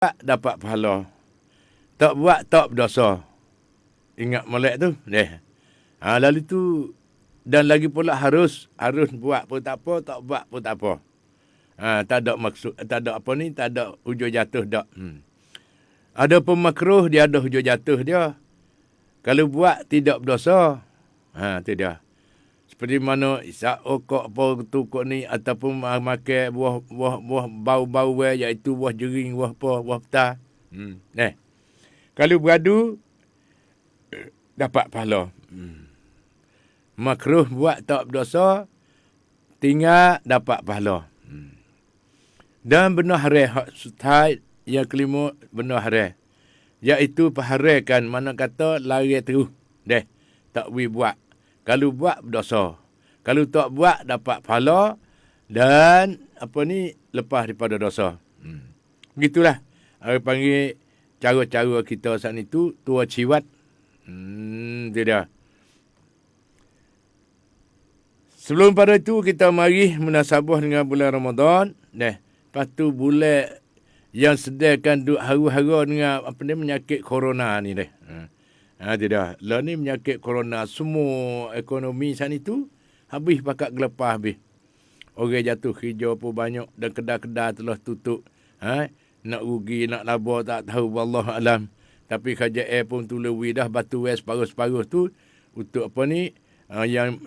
dapat pahala. Tak buat tak berdosa. Ingat molek tu. Lalu tu dan lagi pula harus buat pun tak apa, tak buat pun tak apa. Tak ada maksud, tak ada apa ni, tak ada hujung jatuh dak. Ada pun makruh, dia ada hujung jatuh dia. Kalau buat tidak berdosa. Tu dia. Seperti mana isak okok apa tukuk ni ataupun makan buah bau-bau iaitu buah jering, buah apa, buah peta. Kalau beradu dapat pahala. Makruh buat tak berdosa, tinggal dapat pahala. Dan benar haram hak sutai yang kelima benar haram. Iaitu paharekan mana kata lari terus. Tak boleh buat. Kalau buat berdosa. Kalau tak buat dapat pahala dan lepas daripada dosa. Begitulah. Orang panggil cara-cara kita saat itu tua ciwat. Tidak. Sebelum pada itu kita mari munasabah dengan bulan Ramadan. Lepas tu bulan yang sediakan duk haru-haru dengan penyakit corona ni . Tidak. Lah ni penyakit corona semua ekonomi saat itu habis pakat gelepah habis. Orang jatuh kerja pun banyak dan kedai-kedai telah tutup. Nak rugi, nak laba tak tahu, wallahu alam. Tapi kerajaan pun tulawi dah batu separuh-separuh tu untuk yang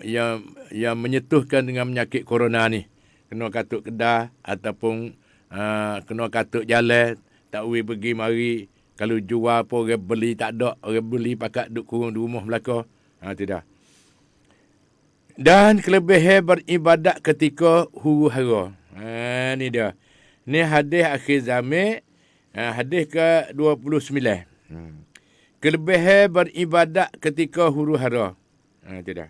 menyetuhkan dengan penyakit corona ni. Kena katuk kedai ataupun kena katuk jalan, tak boleh pergi mari. Kalau jual pun orang beli tak ada, orang beli pakat duk kurung di rumah belaka. Tidak. Dan kelebihan beribadat ketika huru-hara. Ni dia. Ni hadis akhir zaman, hadis ke-29. Kelebihan beribadat ketika huru-hara. Tidak.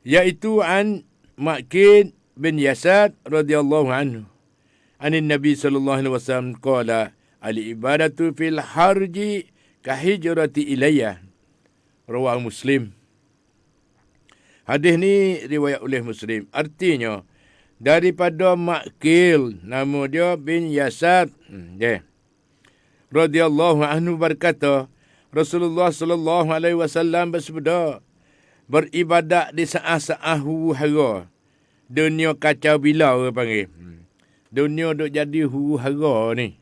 Iaitu an Ma'kin bin Yasar radhiyallahu anhu. Anin Nabi sallallahu alaihi wasallam qala al-ibadatu fil harji kahijrati ilayya. Rawahu Muslim. Hadis ni riwayat oleh Muslim. Artinya daripada Ma'kil, nama dia bin Yasar. Radhiyallahu anhu berkata, Rasulullah sallallahu alaihi wasallam bersabda, beribadat di saat-saat huru-hara. Dunia kacau bila orang panggil. Dunia duk jadi huru-hara ni.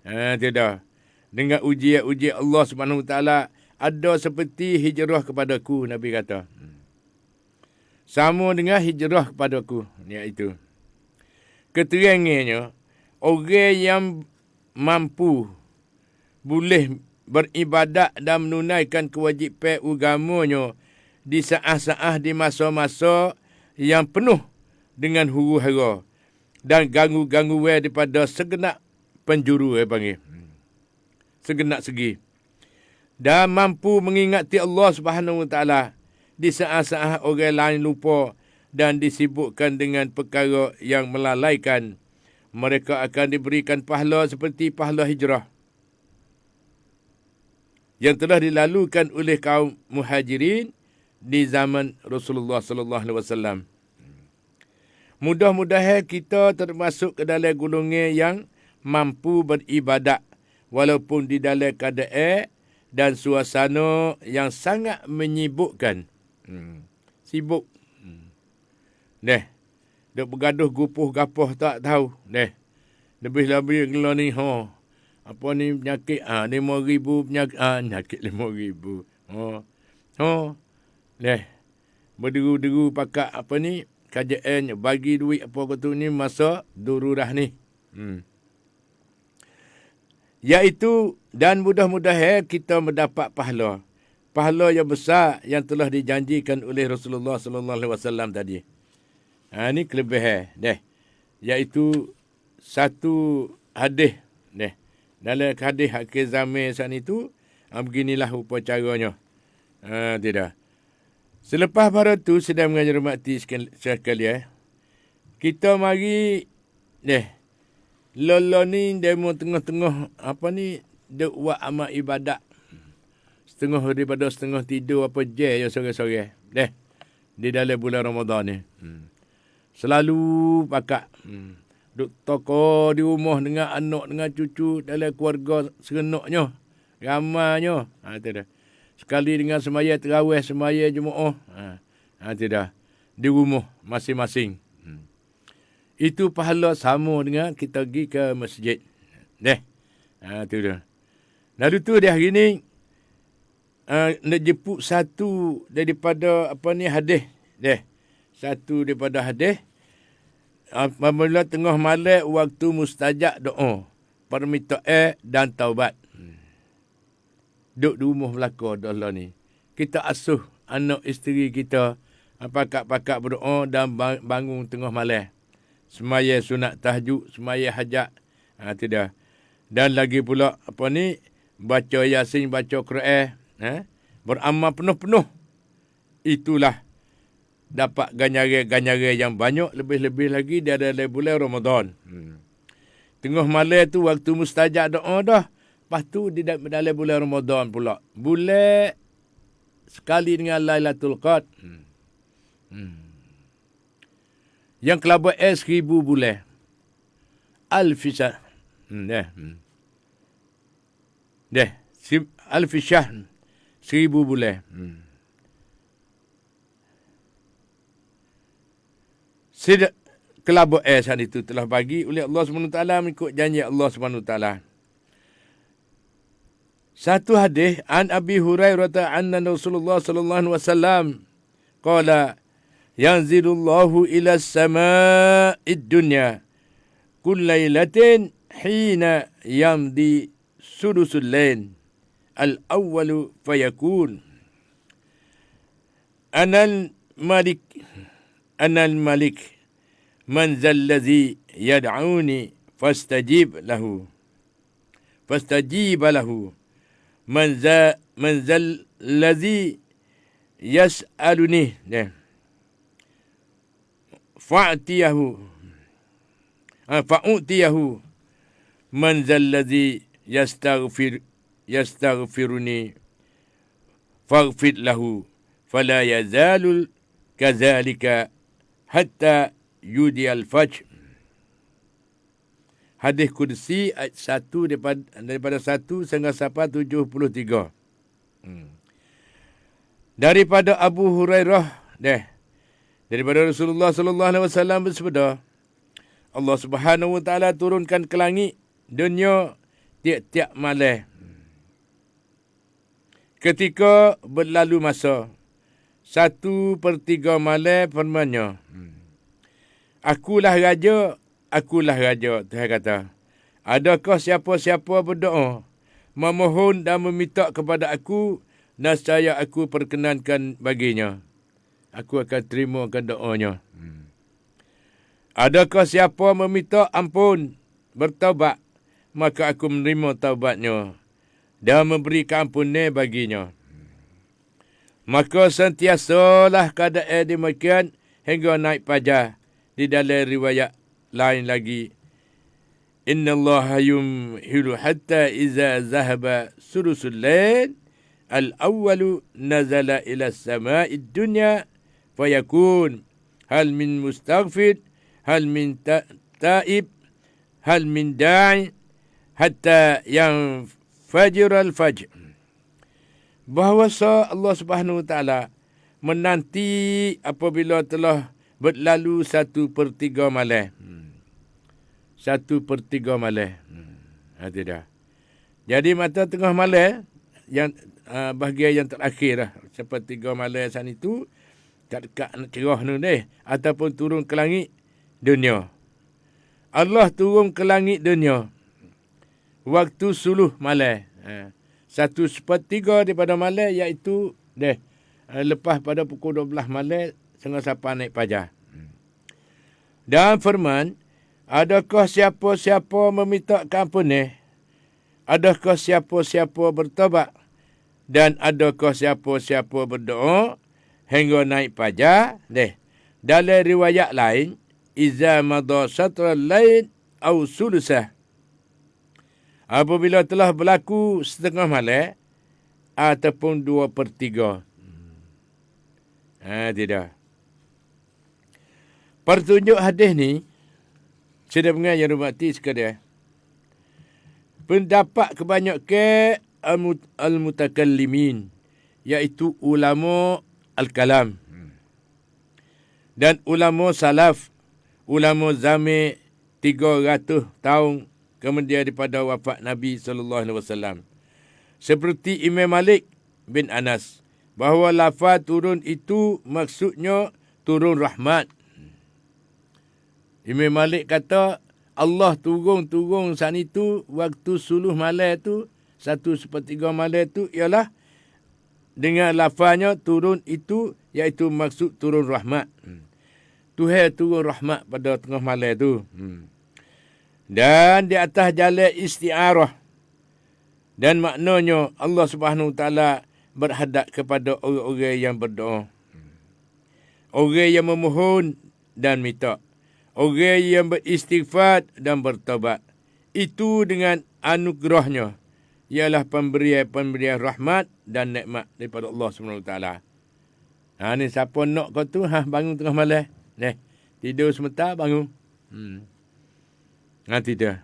Tidak. Dengan ujian-ujian Allah Subhanahu Wa Taala ada seperti hijrah kepadaku, Nabi kata. Sama dengan hijrah kepadaku, iaitu. Keterangannya, orang yang mampu boleh beribadat dan menunaikan kewajipan agamanya di saat-saat di masa-masa yang penuh dengan huru-hara dan ganggu-gangguan daripada segenap penjuru panggil. Segenap segi. Dan mampu mengingati Allah Subhanahu Wa Taala di saat-saat orang lain lupa dan disibukkan dengan perkara yang melalaikan. Mereka akan diberikan pahala seperti pahala hijrah yang telah dilalukan oleh kaum muhajirin di zaman Rasulullah sallallahu alaihi wasallam. Mudah-mudahan kita termasuk ke dalam golongan yang mampu beribadat walaupun di dalam keadaan dan suasana yang sangat menyibukkan. Sibuk. Dia bergaduh gupuh-gapuh tak tahu. Lebih-lebih kalau ni, apa ni penyakit, 5,000 penyakit, penyakit 5,000. Berderu-deru pakat apa ni, kerajaan bagi duit apa kata ni masa dururah ni. Iaitu dan mudah-mudahan kita mendapat pahala. Pahala yang besar yang telah dijanjikan oleh Rasulullah sallallahu alaihi wasallam tadi. Ini kelebihan iaitu satu hadis dalam hadis akhir zaman saat itu beginilah upacaranya. Tidak. Selepas pada tu sedang mengajar mati sekalian, kita mari Lolo ni demo tengah-tengah apa ni dia buat amal ibadat. Setengah daripada setengah tidur apa je ya sore-sore. Di dalam bulan Ramadan ni. Selalu pakat. Duk toko di rumah dengan anak, dengan cucu, dalam keluarga serenuknya. Ramainya. Tu dah. Sekali dengan semaya terawih, semaya Jumaat. Tu dah. Di rumah masing-masing. Itu pahala sama dengan kita pergi ke masjid. Tu dah. Lalu tu dia hari ni, nak jemput satu daripada hadis. Satu daripada hadis. Apabila tengah malam waktu mustajab doa. Permintaan dan taubat. Duduk di rumah belakang Allah ni. Kita asuh anak isteri kita. Pakak-pakak berdoa dan bangun tengah malam. Semaya sunat tahajud, semaya hajat. Tu dah. Dan lagi pula baca Yasin, baca Quran, beramal penuh-penuh. Itulah dapat ganjaran yang banyak, lebih-lebih lagi dia ada bulan Ramadan. Tengah malam tu waktu mustajab doa dah. Lepas tu di dalam bulan Ramadan pula. Bulan sekali dengan Lailatul Qadar. Yang kelabak 1000 bulan. Alfisah. Alfisah. 1000 bulan. Sidak kelabak saat itu telah bagi oleh Allah SWT mengikut janji Allah SWT. Satu hadis an Abi Hurairah anna Rasulullah sallallahu alaihi wasallam qala yanzilullahu ila as-sama'id dunya kull lailatin hina yamdi sudusul lail al-awwalu fayakun anal malik man zal ladzi yad'uni fastajib lahu man zal ladzi yas'aluni fa'utiyahu man zal ladzi yastaghfiruni faghfir lahu fala yazalul kadzalika hatta yudi al-fajr. Hadis Qudsi ayat 1 daripada 1 sehingga sampai 73. Daripada Abu Hurairah daripada Rasulullah sallallahu alaihi wasallam bersabda, Allah Subhanahu wa taala turunkan ke langit dunia tiap-tiap malam. Ketika berlalu masa 1/3 malam firman-Nya, Akulah raja, Tuhan kata. Adakah siapa-siapa berdoa, memohon dan meminta kepada aku, nescaya aku perkenankan baginya. Aku akan terimakan doanya. Adakah siapa meminta ampun, bertaubat, maka aku menerima taubatnya dan memberikan ampunan baginya. Maka sentiasalah keadaan demikian hingga naik fajar. Di dalam riwayat lain lagi, Inna Allah yumhilu hatta iza zahaba surusul lail al-awwalu nazala ila sama'id dunya fayakun hal min mustaghfir hal min ta'ib hal min da'i hatta yang fajr al-fajr. Bahawa Allah Subhanahu wa taala menanti apabila telah berlalu 1/3 malam. 1/3 malam. Tidak. Jadi mata tengah malam yang bahagian yang terakhir lah. 1/3 malam saat itu dekat nak cerah ni ataupun turun ke langit dunia. Allah turun ke langit dunia waktu suluh malam. 1/3 daripada malam iaitu lepas pada pukul 12 malam sehingga sampai naik fajar. Dan firman, adakah siapa-siapa meminta ampunan? Adakah siapa-siapa bertobat? Dan adakah siapa-siapa berdoa hingga naik fajar? Dalam riwayat lain, iza madha satral lain au sulusah. Apabila telah berlaku setengah malam ataupun 2/3. Tidak. Pertunjuk hadis ni, Sudah pengen yang rumati sekalian. Pendapat kebanyakan al-mutakallimin, iaitu ulama al-kalam. Dan ulama salaf, ulama zaman 300 tahun kemudian daripada wafat Nabi SAW. Seperti Imam Malik bin Anas, bahawa lafaz turun itu maksudnya turun rahmat. Imam Malik kata, Allah turun saat itu, waktu suluh malam tu, 1/3 malam tu, ialah dengan lafaznya turun itu, iaitu maksud turun rahmat. Tuhan turun rahmat pada tengah malam tu. Dan di atas jalan isti'arah. Dan maknanya Allah Subhanahu Wa Taala berhadap kepada orang-orang yang berdoa. Orang yang memohon dan minta. Orang yang beristighfar dan bertaubat. Itu dengan anugerahnya. Ialah pemberian rahmat dan nikmat daripada Allah SWT. Ni siapa nak kau tu, bangun tengah malam. Tidur sebentar, bangun. Tidur.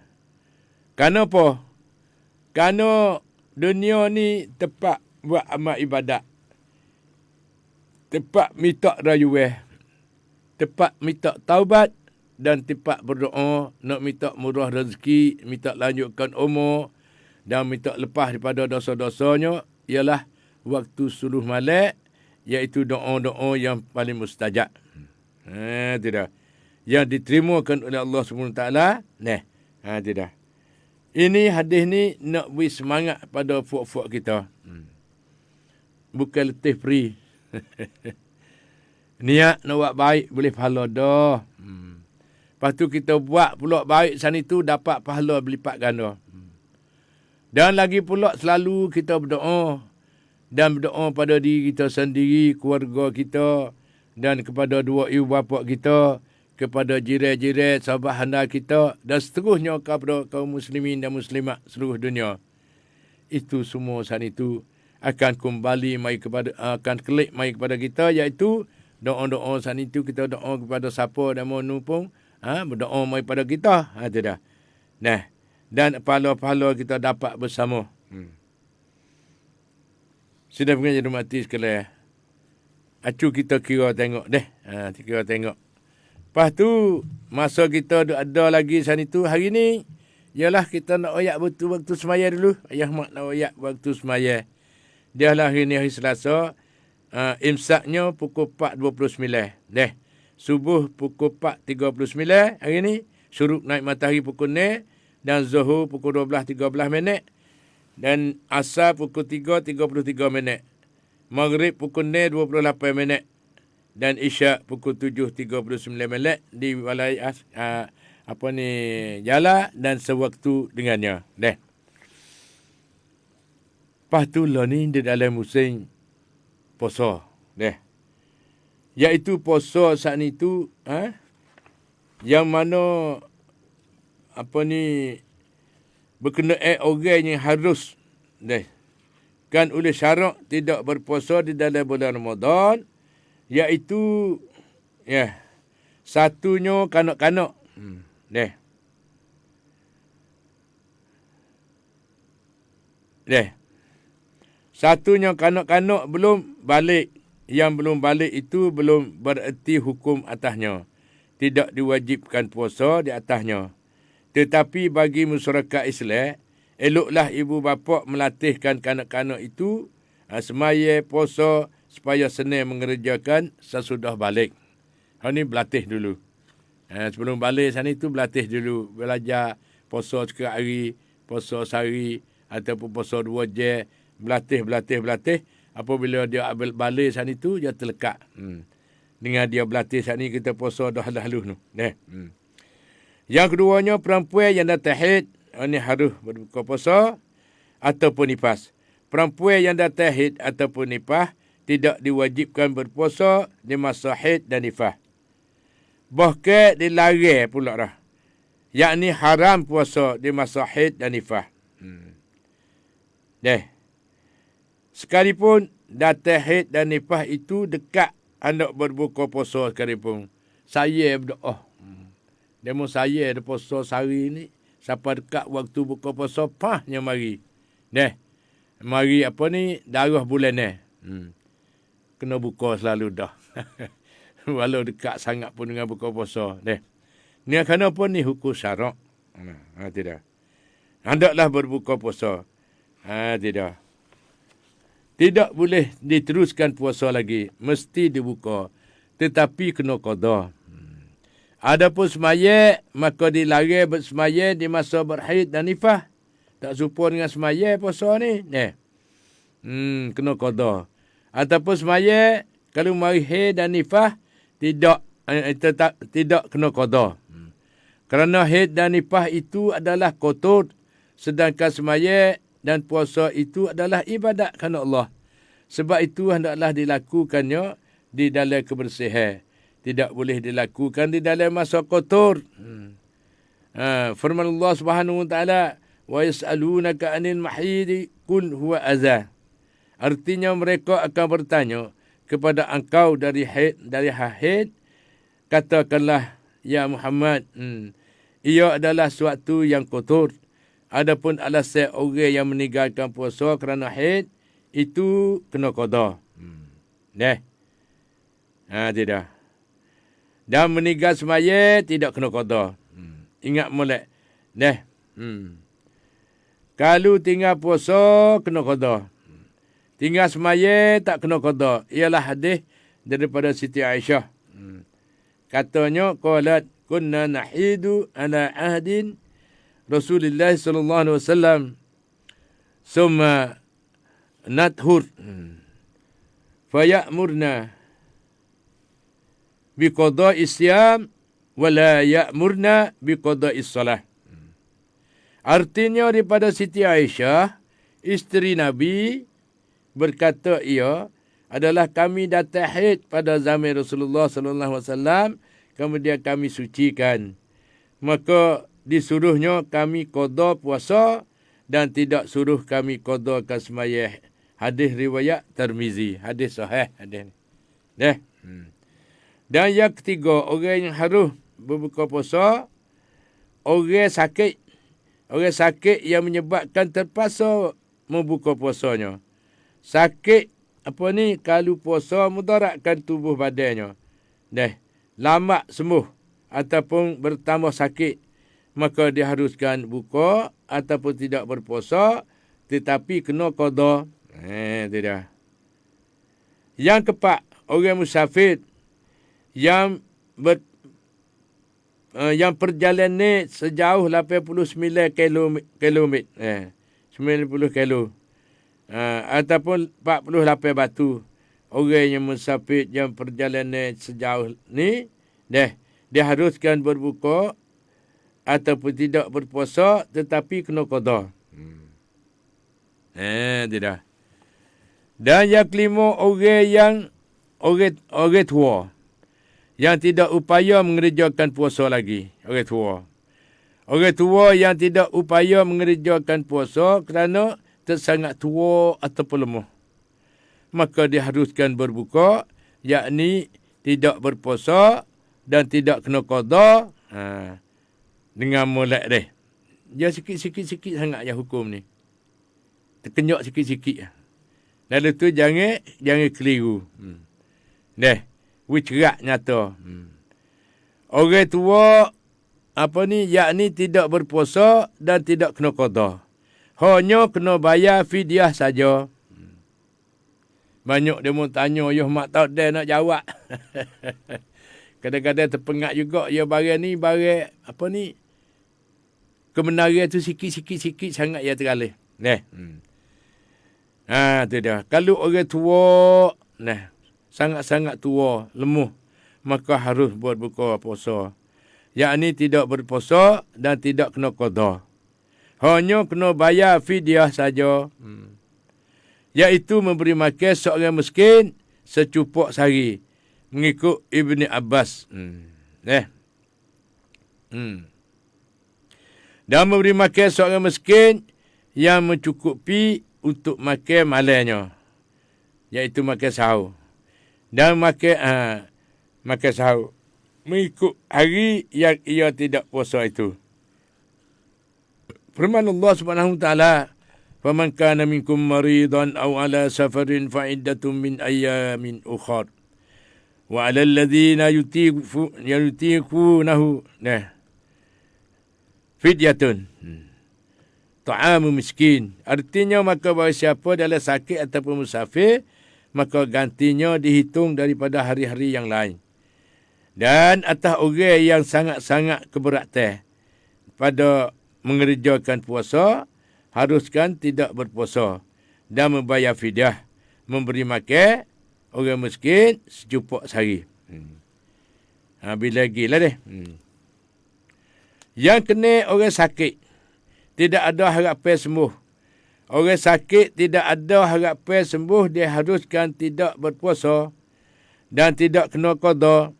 Kenapa? Kerana dunia ni tempat buat amal ibadat. Tempat minta rayuan. Tempat minta taubat. Dan tempat berdoa, nak minta murah rezeki, minta lanjutkan umur, dan minta lepas daripada dosa-dosanya, ialah waktu suluh malam, iaitu doa-doa yang paling mustajab. Tidak. Yang diterimakan oleh Allah SWT. Tidak. Ini hadis ni nak beri semangat pada fuak-fuak kita. Bukan letih free. Niat nak buat baik boleh pahala dah. Lepas tu kita buat pula baik sana itu dapat pahala berlipat ganda. Dan lagi pula selalu kita berdoa. Dan berdoa pada diri kita sendiri, keluarga kita. Dan kepada dua ibu bapa kita. Kepada jiran-jiran, sahabat handal kita. Dan seterusnya kepada kaum muslimin dan muslimat seluruh dunia. Itu semua sana itu akan kembali akan kelik mai kepada kita, iaitu doa-doa sana itu kita doa kepada siapa dan mau numpung. Berdoa mai pada kita. Tidak. Dan pahala-pahala kita dapat bersama. Sudah pengen jadi mati sekalian. Acu kita kira tengok deh. Kira tengok. Lepas tu, masa kita ada lagi sana itu hari ni, ialah kita nak oyak waktu semaya dulu. Ayah mak nak oyak waktu semaya. Dia lah hari ni hari Selasa. Imsaknya pukul 4.29. Subuh pukul 4.39 hari ni. Syuruk naik matahari pukul 0. Dan Zuhur pukul 12.13. Dan Asar pukul 3.33. Maghrib pukul 0.28. Dan Isyak pukul 7.39 di wilayah Jala dan sewaktu dengannya. Lepas tu lah ni di dalam musim puasa. Iaitu puasa saat itu, yang mana berkenaan orang yang harus kan oleh syarak tidak berpuasa di dalam bulan Ramadan, iaitu satunya kanak-kanak. Satunya kanak-kanak belum balik. Yang belum balik itu belum bererti hukum atasnya. Tidak diwajibkan puasa di atasnya. Tetapi bagi masyarakat Islam, eloklah ibu bapa melatihkan kanak-kanak itu semaya puasa supaya senang mengerjakan sesudah balik. Ini berlatih dulu. Sebelum balik sana itu berlatih dulu. Belajar puasa sekali hari, puasa sehari, ataupun puasa 2 jam. Berlatih. Apabila dia balik sana itu, dia terlekat. Dengan dia berlatih sana ni, kita puasa dah lalu. Yang keduanya, perempuan yang dah tahid, ini harus berbuka puasa ataupun nifas. Perempuan yang dah tahid ataupun nifas tidak diwajibkan berpuasa di masa haid dan nifas. Bahkan dilarang pula dah. Yakni haram puasa di masa haid dan nifas. Sekalipun datang haid dan nifas itu dekat hendak berbuka puasa sekalipun. Saya berdoa. Demo saya ada puasa sehari ni. Siapa dekat waktu buka puasa, pahnya mari. Mari apa ni, darah bulan ni. Kena buka selalu dah. Walau dekat sangat pun dengan buka puasa. Ni kerana apa ni hukum syarak. Tidak. Hendaklah berbuka puasa. Tidak. Tidak boleh diteruskan puasa lagi. Mesti dibuka. Tetapi kena qada. Adapun semaya, maka dilarang bersemaya di masa berhaid dan nifas. Tak serupa dengan semaya puasa ni. Kena qada. Ataupun semaya, kalau mari haid dan nifas, tidak kena qada. Kerana haid dan nifas itu adalah kotor. Sedangkan semaya dan puasa itu adalah ibadat kerana Allah. Sebab itu hendaklah dilakukannya di dalam kebersihan. Tidak boleh dilakukan di dalam masa kotor. Firman Allah Subhanahu wa taala, "Wa yas'alunaka 'anil mahid qul huwa adza." Artinya mereka akan bertanya kepada engkau dari haid, katakanlah ya Muhammad, ia adalah suatu yang kotor. Adapun alasan orang yang meninggalkan puasa kerana haid, itu kena qada. Tidak. Dan meninggal semaya tidak kena qada. Ingat molek. Kalau tinggal puasa kena qada. Tinggal semaya tak kena qada. Ialah hadis daripada Siti Aisyah. Katanya qalat kunna nahidu ala ahdin Rasulullah sallallahu alaihi wasallam summa nathur fayamurna biqada'i siyam wala ya'murna biqada'i salah. Artinya daripada Siti Aisyah, isteri Nabi, berkata ia adalah kami datang haid pada zaman Rasulullah sallallahu alaihi wasallam, kemudian kami sucikan. Maka disuruhnya kami qada puasa dan tidak suruh kami qadakan sembahyang. Hadis riwayat Tirmizi, hadis sahih hadis ni. Dan yang ketiga, orang yang harus berbuka puasa, orang sakit. Orang sakit yang menyebabkan terpaksa membuka puasanya. Sakit apa ni, kalau puasa mudaratkan tubuh badannya. Lambat sembuh ataupun bertambah sakit, maka diharuskan buka ataupun tidak berpuasa, tetapi kena qada. Tidak. Yang keempat, orang musafir yang perjalanan sejauh 89 kilometer. 90 kilo. Ataupun 48 batu. Orang yang musafir yang perjalanan sejauh ni, diharuskan berbuka ataupun tidak berpuasa, tetapi kena qada. Tidak. Dan yang kelima, orang tua yang tidak upaya mengerjakan puasa lagi. Orang tua yang tidak upaya mengerjakan puasa kerana tersangat tua ataupun lemah, maka diharuskan berbuka, yakni tidak berpuasa dan tidak kena qada dengan molek dia. Dia sikit-sikit sangat ya hukum ni. Terkenyok sikit-sikit. Lalu tu jangan keliru. Cerak nyata. Orang tua yakni tidak berpuasa dan tidak kena qada. Hanya kena bayar fidyah saja. Banyak dia mau tanya, mak tahu dia nak jawab. Kadang-kadang terpengat juga, barang ni kebenaran tu sikit sangat ya tergalih. Tu dah. Kalau orang tua, sangat-sangat tua, lemah, maka harus berbuka puasa. Yakni tidak berpuasa dan tidak kena qada. Hanya kena bayar fidyah saja. Iaitu memberi makan seorang miskin secupuk sehari. Mengikut Ibni Abbas. Dan memberi makan seorang miskin yang mencukupi untuk makan malamnya. Iaitu makan sahur. Dan makan sahur. mengikut hari yang ia tidak puasa itu. Firman Allah Subhanahu wa taala, "Faman kana minkum maridan aw ala safarin fa iddatun min ayyamin ukhra." Wa 'alal ladzina yutiqunahu fidyatun ta'amu miskin. Artinya maka bagi siapa dalam sakit ataupun musafir, maka gantinya dihitung daripada hari-hari yang lain. Dan atas orang yang sangat-sangat keberatan pada mengerjakan puasa, haruskan tidak berpuasa dan membayar fidyah, memberi makan orang miskin secupak sehari. Bila lagi lah deh. Yang kena orang sakit, tidak ada harapan sembuh. Orang sakit tidak ada harapan sembuh, dia haruskan tidak berpuasa dan tidak kena qada.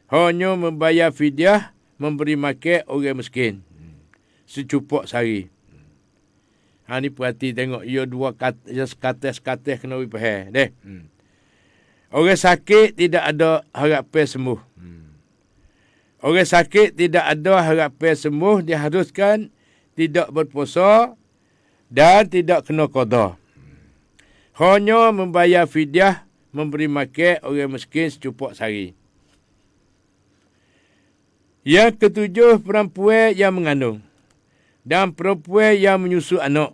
Hanya membayar fidyah, memberi makan orang miskin secupak sehari. Ni perhati tengok, ia dua kata kena faham deh. Orang sakit tidak ada harapan sembuh. Orang sakit tidak ada harapan sembuh, diharuskan tidak berpuasa dan tidak kena qada. Hanya membayar fidyah, memberi makan orang miskin secupak sehari. Yang ketujuh, perempuan yang mengandung dan perempuan yang menyusu anak.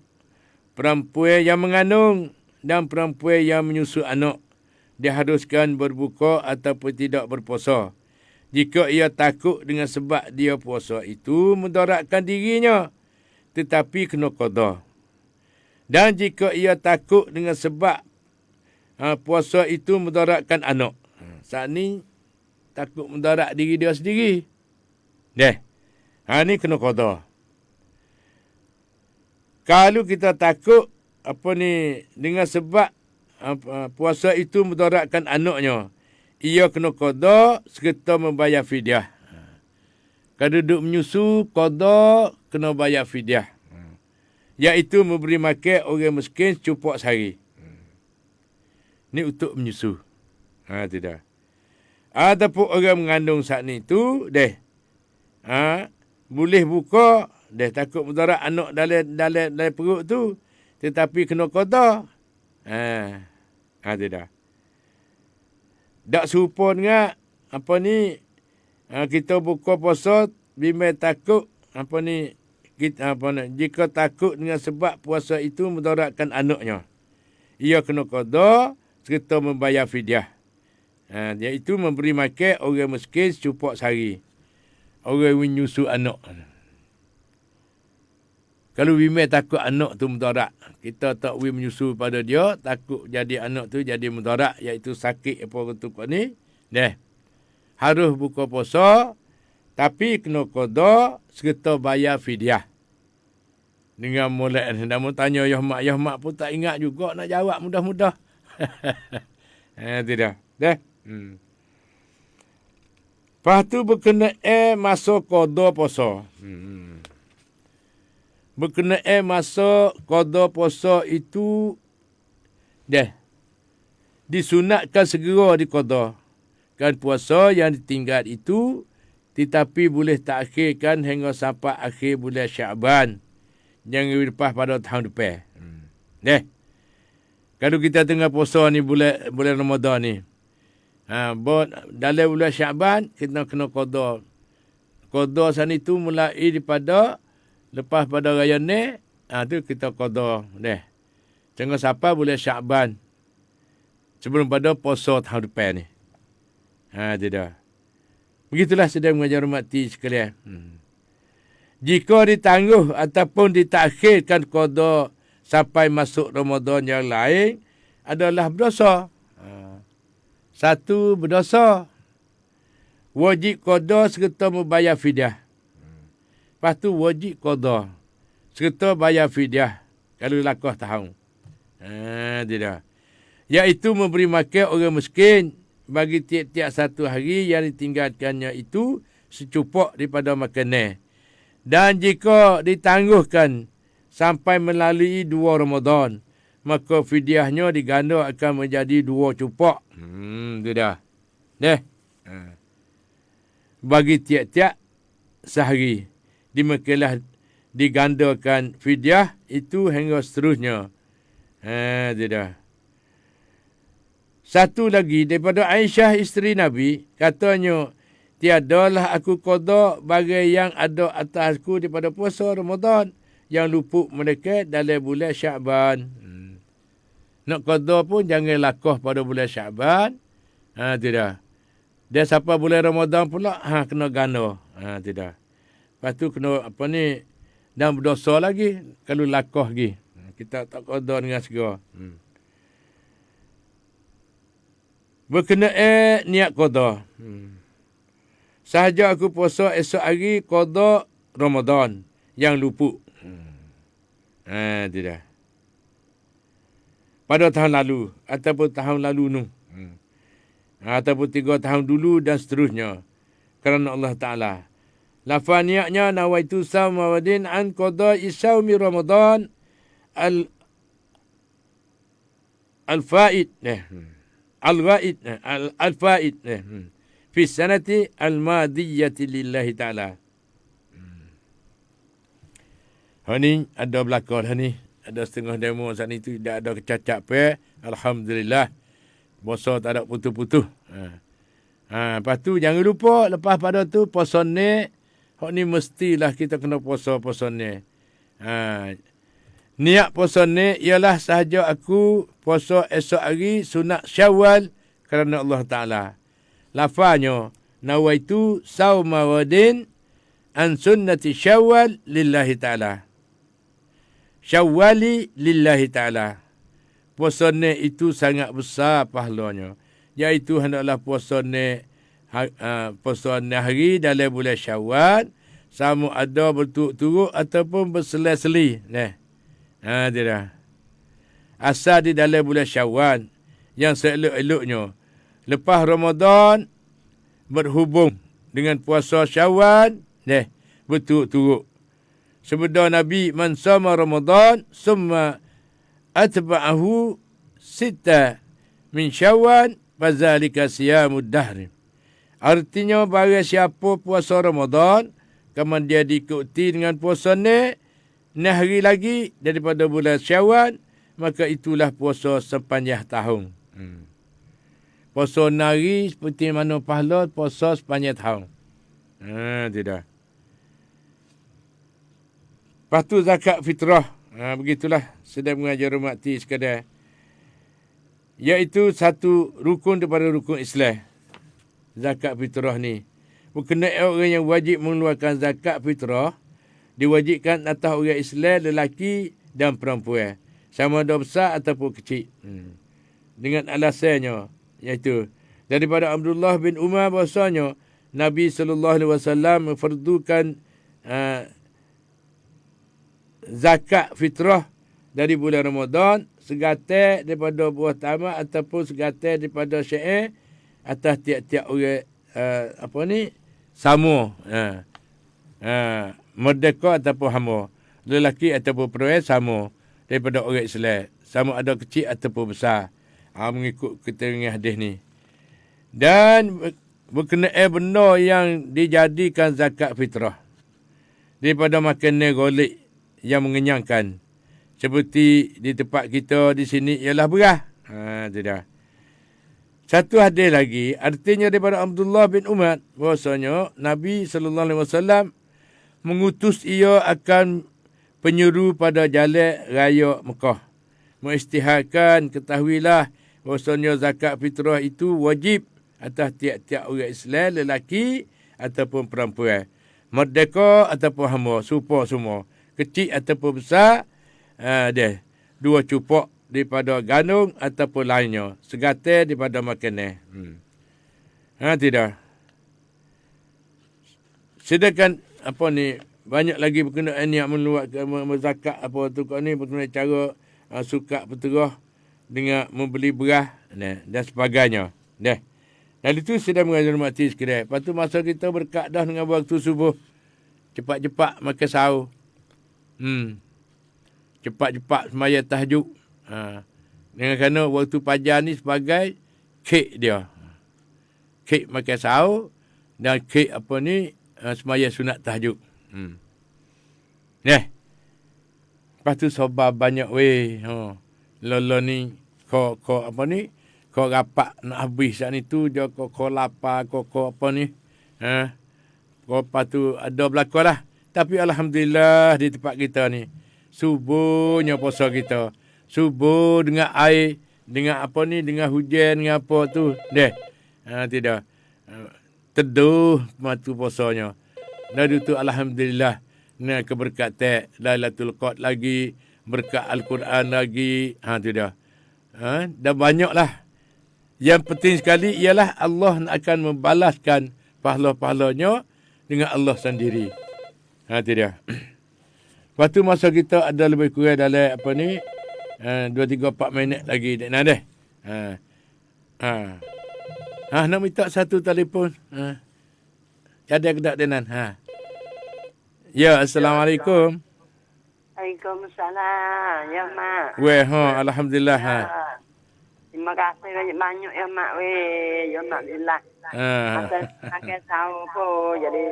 Perempuan yang mengandung dan perempuan yang menyusu anak diharuskan berbuka ataupun tidak berpuasa. Jika ia takut dengan sebab dia puasa itu mudaratkan dirinya, tetapi kena qada. Dan jika ia takut dengan sebab puasa itu mudaratkan anak, saat ni takut mudarat diri dia sendiri. Ni kena qada. Kalau kita takut dengan sebab puasa itu mudaratkan anaknya, ia kena qada serta membayar fidyah. Kalau duduk menyusu, qada kena bayar fidyah. Iaitu memberi makan orang miskin secupak sehari. Ni untuk menyusu. Tidak. Ataupun orang mengandung saat ni tu, boleh buka, takut mudarat anak dalam perut tu, tetapi kena qada. Tidak. Tak serupa dengan kita buka puasa bimbang takut jika takut dengan sebab puasa itu mudaratkan anaknya, ia kena qada serta membayar fidyah, iaitu memberi makan orang miskin secupak sehari, orang menyusu anak. Kalau bimbang takut anak tu mudarat, kita tak boleh menyusu pada dia, takut jadi anak tu jadi mudarat, iaitu sakit apa tu ni, harus buka puasa, tapi kena qada serta bayar fidyah. Dengan mulai namun tanya ya mak pun tak ingat juga nak jawab mudah-mudah. Tidak. Lepas tu berkenaan masa qada puasa. Berkenaan masa qada puasa itu disunatkan segera diqada kan puasa yang ditinggal itu, tetapi boleh takhirkan hingga sampai akhir bulan Syaban yang lepas pada tahun depan. Kalau kita tengah puasa ni bulan Ramadan ni, dalam bulan Syaban kita kena qada. Qada sana itu mulai daripada lepas pada raya ni, tu kita qada Jangan sampai bulan Syaban sebelum pada puasa tahun depan ni. Tidak. Begitulah sedang mengajar hormati sekalian. Jika ditangguh ataupun ditakhirkan qada sampai masuk Ramadan yang lain adalah berdosa. Satu, berdosa. Wajib qada serta membayar fidyah. Lepas tu wajib qada serta bayar fidyah kalau lakah tahun. Tidak. Iaitu memberi makan orang miskin bagi tiap-tiap satu hari yang ditinggalkannya itu secupak daripada makanan. Dan jika ditangguhkan sampai melalui 2 Ramadan, maka fidyahnya diganda akan menjadi 2 cupak. Itu dah. bagi tiap-tiap sehari. Demikianlah digandakan fidyah itu hingga seterusnya. Tidak. Satu lagi daripada Aisyah isteri Nabi, katanya, tiadalah aku qada bagi yang ada atasku daripada puasa Ramadan yang luput mereka dalam bulan Syaban. Nak qada pun jangan lakoh pada bulan Syaban. Tidak. Dia sampai bulan Ramadan pula, kena ganda. Tidak. Lepas tu kena dan berdosa lagi kalau lakoh lagi. Kita tak qada dengan segera. Berkenaan niat qada. Sahaja aku puasa esok hari qada Ramadan yang luput. Tidak. Pada tahun lalu ataupun tahun lalu nu. Ataupun 3 tahun dulu dan seterusnya. Kerana Allah Ta'ala. Lafaz niatnya nawaitu sawma wadin an qada isawmi Ramadan al-faid. Al-waid. Al-faid. Fi sanati al-madiyati lillahi ta'ala. Ini ada belakang ni. Ada setengah demo saat ni tu tidak ada kecacap. Alhamdulillah. Puasa tak ada putus-putus. Lepas tu jangan lupa lepas pada tu puasa ni. Hak ni mestilah kita kena puasa ni. Niat puasa ni ialah sahaja aku puasa esok hari sunat Syawal kerana Allah Ta'ala. Lafaznya nawaitu sawma wadin an sunnati Syawal lillahi ta'ala. Syawali lillahi ta'ala. Puasa ni itu sangat besar pahalanya. Iaitu hendaklah puasa ni hari dalam bulan Syawal. Sama ada berturut-turut ataupun berseli-seli. Tidak. Asal di dalam bulan Syawal. Yang seelok-eloknya. Lepas Ramadan berhubung dengan puasa Syawal. Berturut-turut. Sebeda Nabi man sama Ramadan summa atba'ahu sita min Syawal fazalika siyamud dahr. Artinya bagi siapa puasa Ramadan kemudian dia diikuti dengan puasa ni hari lagi daripada bulan Syawal, maka itulah puasa sepanjang tahun. Puasa nari seperti mana pahala puasa sepanjang tahun. Tidak. Lepas tu zakat fitrah. Begitulah sedang mengajar ummati sekadar. Iaitu satu rukun daripada rukun Islam. Zakat fitrah ni. Berkenaan orang yang wajib mengeluarkan zakat fitrah. Diwajibkan atas orang Islam, lelaki dan perempuan. Sama ada besar ataupun kecil. Dengan alasannya. Iaitu daripada Abdullah bin Umar bahasanya. Nabi SAW memfardukan zakat fitrah dari bulan Ramadan segatai daripada buah tamak ataupun segatai daripada syair atas tiap-tiap orang sama merdeka ataupun hamba, lelaki ataupun perempuan sama daripada orang Islam, sama ada kecil ataupun besar, mengikut keterangan hadis ni. Dan berkenaan benda yang dijadikan zakat fitrah daripada makanan golek yang mengenyangkan. Seperti di tempat kita di sini ialah beras. Tidak. Satu hadis lagi, artinya daripada Abdullah bin Umar, bahasanya Nabi SAW mengutus ia akan penyeru pada jalan raya Mekah. Mengisytiharkan, ketahuilah bahasanya zakat fitrah itu wajib atas tiap-tiap orang Islam, lelaki ataupun perempuan. Merdeka ataupun hamba, serupa semua. Kecil ataupun besar, dia 2 cupok daripada gandum ataupun lainnya, segatai daripada makanan. Tidak. Sedangkan banyak lagi berkenaan yang mengeluarkan zakat berkenaan cara sukat berterah dengan membeli beras dan sebagainya. Dan itu sudah mengajar mati sekiranya. Lepas tu masa kita berkaedah dengan waktu subuh, cepat-cepat makan sahur. Cepat-cepat semaya tahajud. Dengan kerana waktu fajar ni sebagai kek dia. Kek makan sahur. Dan kek apa ni, semaya sunat tahajud. Neh. Lepas tu sobat banyak weh. Lolo ni, kau apa ni, kau rapat nak habis saat ni tu, dia kau lapar, kau apa ni. Kau lepas tu ada berlaku lah. Tapi Alhamdulillah di tempat kita ni, subuhnya puasa kita. Subuh dengan air, dengan apa ni, dengan hujan, dengan apa tu. Tidak. Teduh matu puasanya. Dan itu Alhamdulillah. Nah, keberkatan Lailatul Qadar lagi, berkat Al-Quran lagi. Tu dah. Dah banyaklah. Yang penting sekali ialah Allah akan membalaskan pahala-pahalanya dengan Allah sendiri. Tu dia. Lepas tu masa kita ada lebih kurang dalam apa ni, 2, 3, 4 minit lagi. Nak nak minta satu telefon. Ada ke tak, Denan? Ya, Assalamualaikum. Waalaikumsalam, ya Mak. Weh, Alhamdulillah. Terima kasih banyak ya Mak weh, ya Mak billah. Masa pakai tahu pun jadi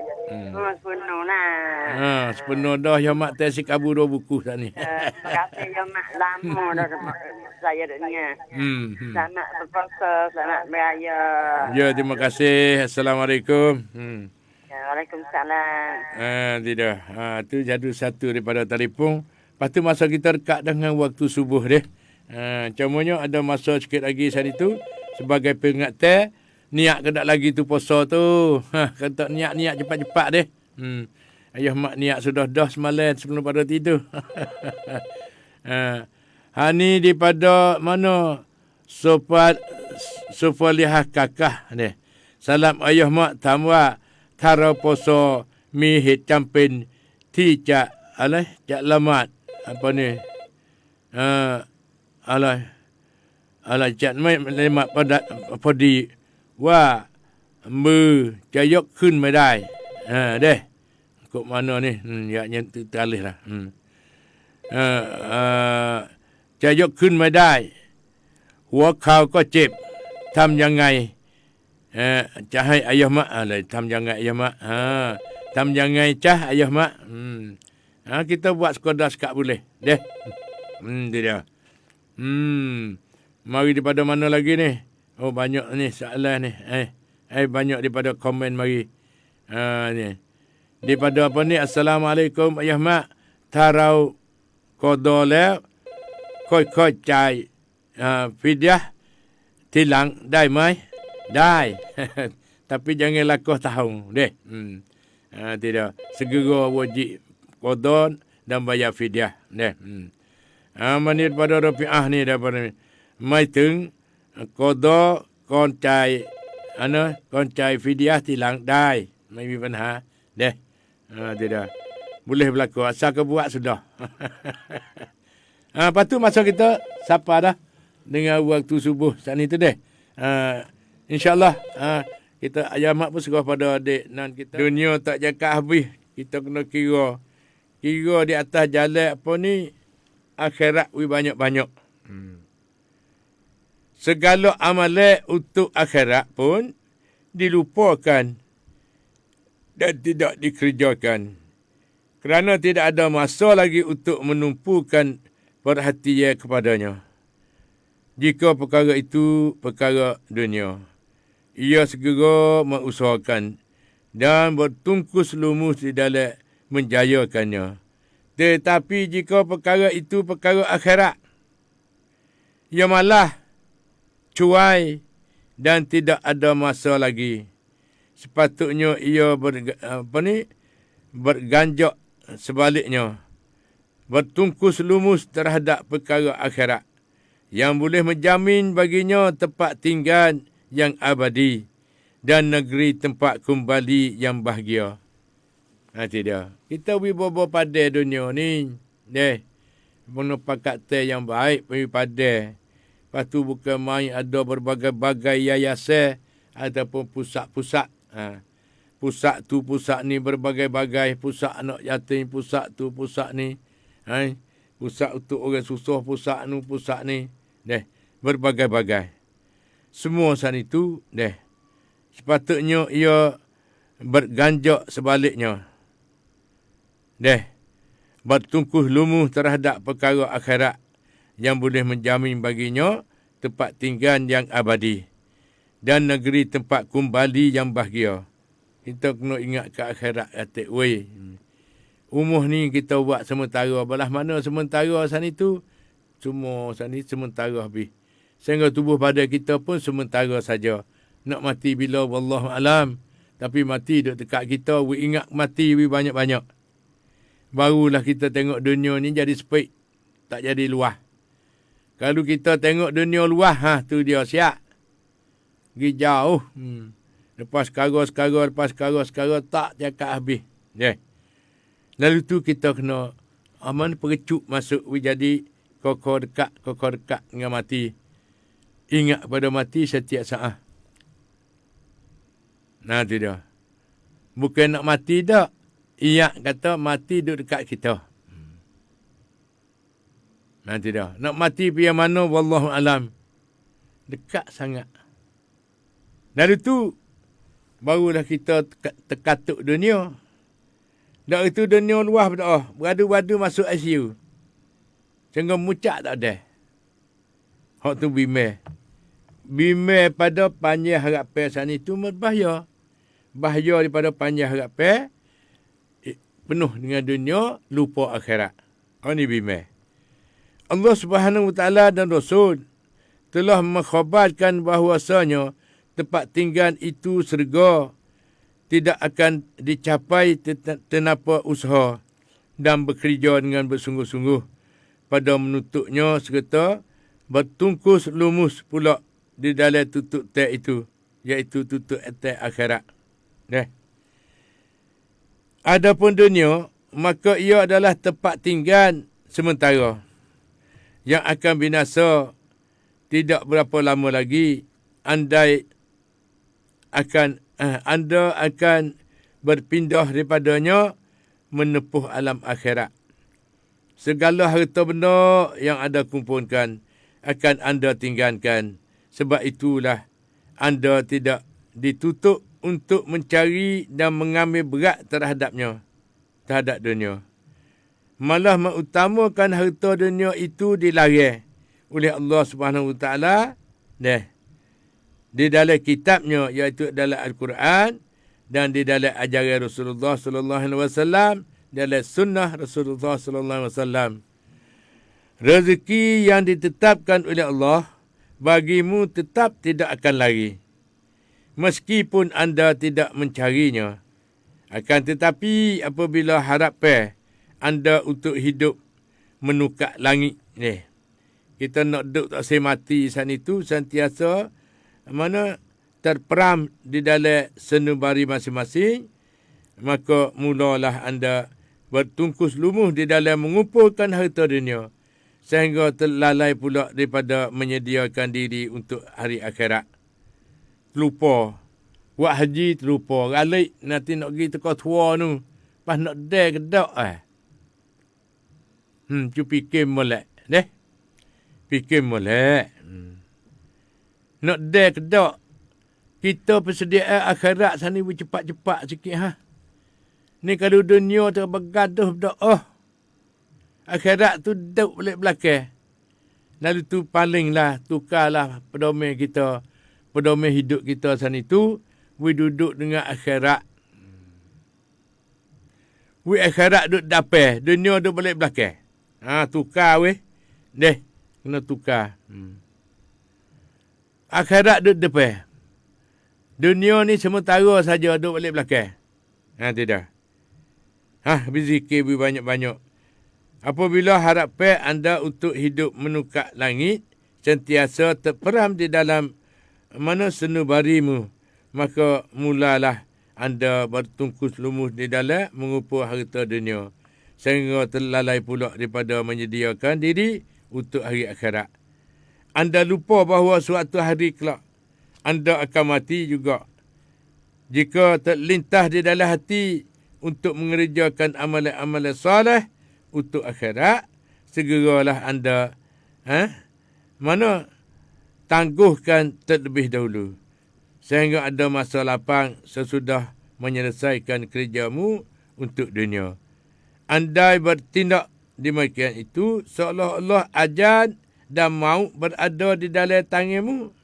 sepenuh lah. Sepenuh dah ya Mak, tesi kabur 2 buku saat ni. Terima kasih ya Mak, lama dah saya dengar. Selamat berpuasa, selamat beraya. Ya, terima kasih. Assalamualaikum. Waalaikumsalam. Tidak. Tu jadu satu daripada telefon. Lepas tu masa kita dekat dengan waktu subuh dia. Cumanya ada masa sikit lagi saat itu. Sebagai peringatan, niat ke tak lagi tu puasa tu. Kata niat cepat-cepat deh. Ayah mak niat sudah dah semalam sebelum pada tidur. Ni daripada mana? Sufalihah kakak deh. Salam ayah mak tamwa. Tara poso mi hit campin ti cak lamat apa ni cak mai lemat pada podiว่ามือจะยกขึ้นไม่ได้เด้กบmana ni ya nya teralih lah จะยกขึ้นไม่ได้หัวเข่าก็เจ็บทำยังไงจะให้อายะมะอะไรทำยังไงอายะมะทำยังไงcah ayah mak kita buat sekadar sekat boleh deh dia mari daripada mana lagi ni banyak ni soalan ni banyak daripada komen mari ni daripada apa ni Assalamualaikum ayah mak tarau qadaแล้วค่อยๆจ่ายfidyah ทีหลังได้ไหมได้ tapi jangan lakuh tahun deh. Tidak segera wajib qada dan bayar fidyah deh. Manit pada Rafi'ah ni daripada maiถึง qada ก่อนจ่ายก่อนจ่าย fidyah ทีหลังได้ไม่มีปัญหาเด้ tidak boleh berlaku asal kau buat sudah. Lepas tu masa kita sapa dah dengan waktu subuh saat ni tu deh. InsyaAllah kita ayah mak pun serah pada adik nan kita. Dunia tak cakap habis. Kita kena kira di atas jalan apa ni, akhirat banyak-banyak. Segala amalan untuk akhirat pun dilupakan dan tidak dikerjakan. Kerana tidak ada masa lagi untuk menumpukan perhatian kepadanya. Jika perkara itu perkara dunia, ia segera mengusahakan dan bertungkus lumus di dalam menjayakannya. Tetapi jika perkara itu perkara akhirat, ia malah cuai dan tidak ada masa lagi. Sepatutnya ia berganjak sebaliknya, bertungkus lumus terhadap perkara akhirat yang boleh menjamin baginya tempat tinggal yang abadi dan negeri tempat kembali yang bahagia. Tidak. Kita wibawa pada dunia ni. Penempatan yang baik pada. Lepas tu bukan main ada berbagai-bagai yayasan ataupun pusat-pusat. Pusat tu, pusat ni berbagai-bagai. Pusat anak yatim, pusat tu, pusat ni. Pusat untuk orang susah, pusat ni, pusat ni. Berbagai-bagai. Semua saat itu, sepatutnya ia berganjak sebaliknya. Bertungkus lumuh terhadap perkara akhirat yang boleh menjamin baginya tempat tinggal yang abadi dan negeri tempat kembali yang bahagia. Kita kena ingat ke akhirat kata, weh, umuh ni kita buat sementara. Belah mana sementara sana itu? Semua sana sementara habis. Sehingga tubuh badan kita pun sementara saja. Nak mati bila wallahu alam. Tapi mati duk dekat kita, we ingat mati we banyak-banyak. Barulah kita tengok dunia ni jadi sepik, tak jadi luah. Kalau kita tengok dunia luah, tu dia siap. Pergi jauh. Lepas sekara, tak cakap habis. Lalu tu kita kena aman perecuk masuk, we jadi kokoh dekat dengan mati. Ingat pada mati setiap saat. Nah, tu dia. Bukan nak mati tak. Ia kata mati duduk dekat kita. Nah, tu dia. Nak mati pergi mana, wallahu alam. Dekat sangat. Dari tu, barulah kita terkatuk dunia. Dari tu dunia luah berdoa. Beradu-badu masuk ICU. Sehingga mucak tak ada. Hak tu bimbel. Bimbel pada panjang harapan sana itu berbahaya. Bahaya daripada panjang harapan, penuh dengan dunia, lupa akhirat. Ini bimbel. Allah Subhanahu Wa Taala dan Rasul telah mengkhabarkan bahawasanya tempat tinggal itu syurga tidak akan dicapai tanpa usaha dan bekerja dengan bersungguh-sungguh pada menutuknya serta bertungkus lumus pula di dalam tutuk teks itu, iaitu tutuk teks akhirat. Adapun dunia, maka ia adalah tempat tinggal sementara yang akan binasa tidak berapa lama lagi. Anda akan berpindah daripadanya menepuh alam akhirat. Segala harta benda yang anda kumpulkan akan anda tinggalkan. Sebab itulah anda tidak ditutup untuk mencari dan mengambil berat terhadap dunia. Malah mengutamakan harta dunia itu dilarang oleh Allah Subhanahu Wa Taala di dalam kitabnya, iaitu dalam Al-Quran dan di dalam ajaran Rasulullah sallallahu alaihi wasallam, dalam sunnah Rasulullah sallallahu alaihi wasallam. Rezeki yang ditetapkan oleh Allah bagimu tetap tidak akan lari. Meskipun anda tidak mencarinya. Akan tetapi apabila harapan anda untuk hidup menukar langit. Kita nak duduk tak mati sana itu sentiasa mana terperam di dalam sanubari masing-masing. Maka mulalah anda bertungkus lumuh di dalam mengumpulkan harta dunia. Sehingga terlalai pula daripada menyediakan diri untuk hari akhirat. Terlupa. Buat haji terlupa. Galik nanti nak pergi teka tua tu. Pas nak dek ke tak cu fikir molek. Fikir molek. Nak dek ke tak. Kita persediaan akhirat sana cepat-cepat sikit Ni kalau dunia tu bergaduh berdoa. Akhirat tu duduk balik belakang. Lalu tu palinglah, tukarlah pedoman kita. Pedoman hidup kita sana itu, we duduk dengan akhirat. We akhirat duduk dapat, dunia duduk balik belakang. Tukar we. Kena tukar. Akhirat duduk depan. Dunia ni sementara saja duduk balik belakang. Tidak. Berzikir banyak-banyak. Apabila harapan anda untuk hidup menukar langit, sentiasa terperam di dalam mana sanubarimu, maka mulalah anda bertungkus lumus di dalam mengumpul harta dunia. Sehingga terlalai pula daripada menyediakan diri untuk hari akhirat. Anda lupa bahawa suatu hari kelak, anda akan mati juga. Jika terlintas di dalam hati untuk mengerjakan amalan-amalan soleh untuk akhirat, segeralah anda tangguhkan terlebih dahulu. Sehingga ada masa lapang sesudah menyelesaikan kerjamu untuk dunia. Andai bertindak demikian itu, seolah-olah ajal dan maut berada di dalam tanganmu.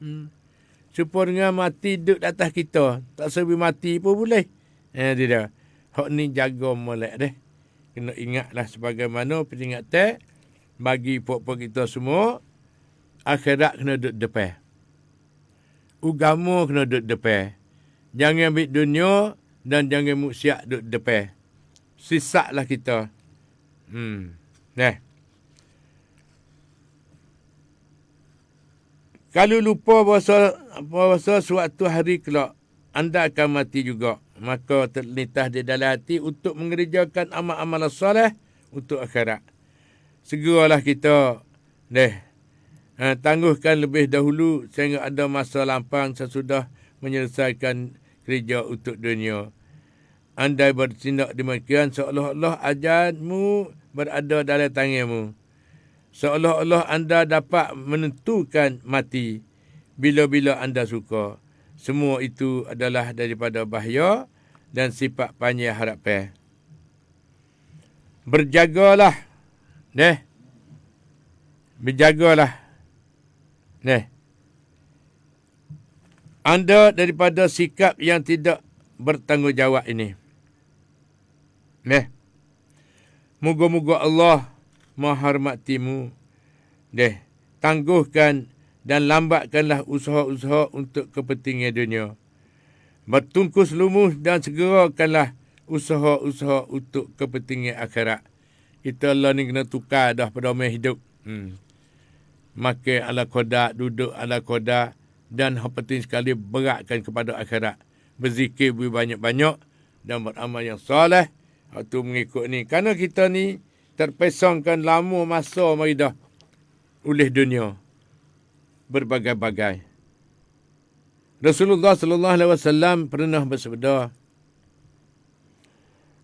Supaya mati duduk atas kita. Tak sebi mati pun boleh. Tidak. Hak ni jaga molek deh. Kena ingatlah sebagaimana peringatan bagi pokok kita semua. Akhirat kena duduk depan. Agama kena duduk depan. Jangan ambil dunia dan jangan maksiat duduk depan. Sisaklah kita. Kalau lupa bahasa suatu hari kelak, anda akan mati juga. Maka terlintas di dalam hati untuk mengerjakan amal-amal soleh untuk akhirat. Segeralah kita tangguhkan lebih dahulu sehingga ada masa lampang sesudah menyelesaikan kerja untuk dunia. Andai bertindak demikian, seolah-olah ajalmu berada dalam tanganmu. Seolah-olah anda dapat menentukan mati bila-bila anda suka. Semua itu adalah daripada bahaya dan sifat panjang harapan. Berjagalah. Berjagalah. Anda daripada sikap yang tidak bertanggungjawab ini. Moga-moga Allah menghormatimu. Tangguhkan dan lambatkanlah usaha-usaha untuk kepentingan dunia. Bertungkus lumus dan segerakanlah usaha-usaha untuk kepentingan akhirat. Kita Allah ni kena tukar dah pada umur hidup. Makan ala qada, duduk ala qada, dan yang penting sekali beratkan kepada akhirat. Berzikir banyak-banyak dan beramal yang soleh. Waktu mengikut ni. Kerana kita ni terpesongkan lama masa mari dah oleh dunia. Berbagai-bagai. Rasulullah sallallahu alaihi wasallam pernah bersabda,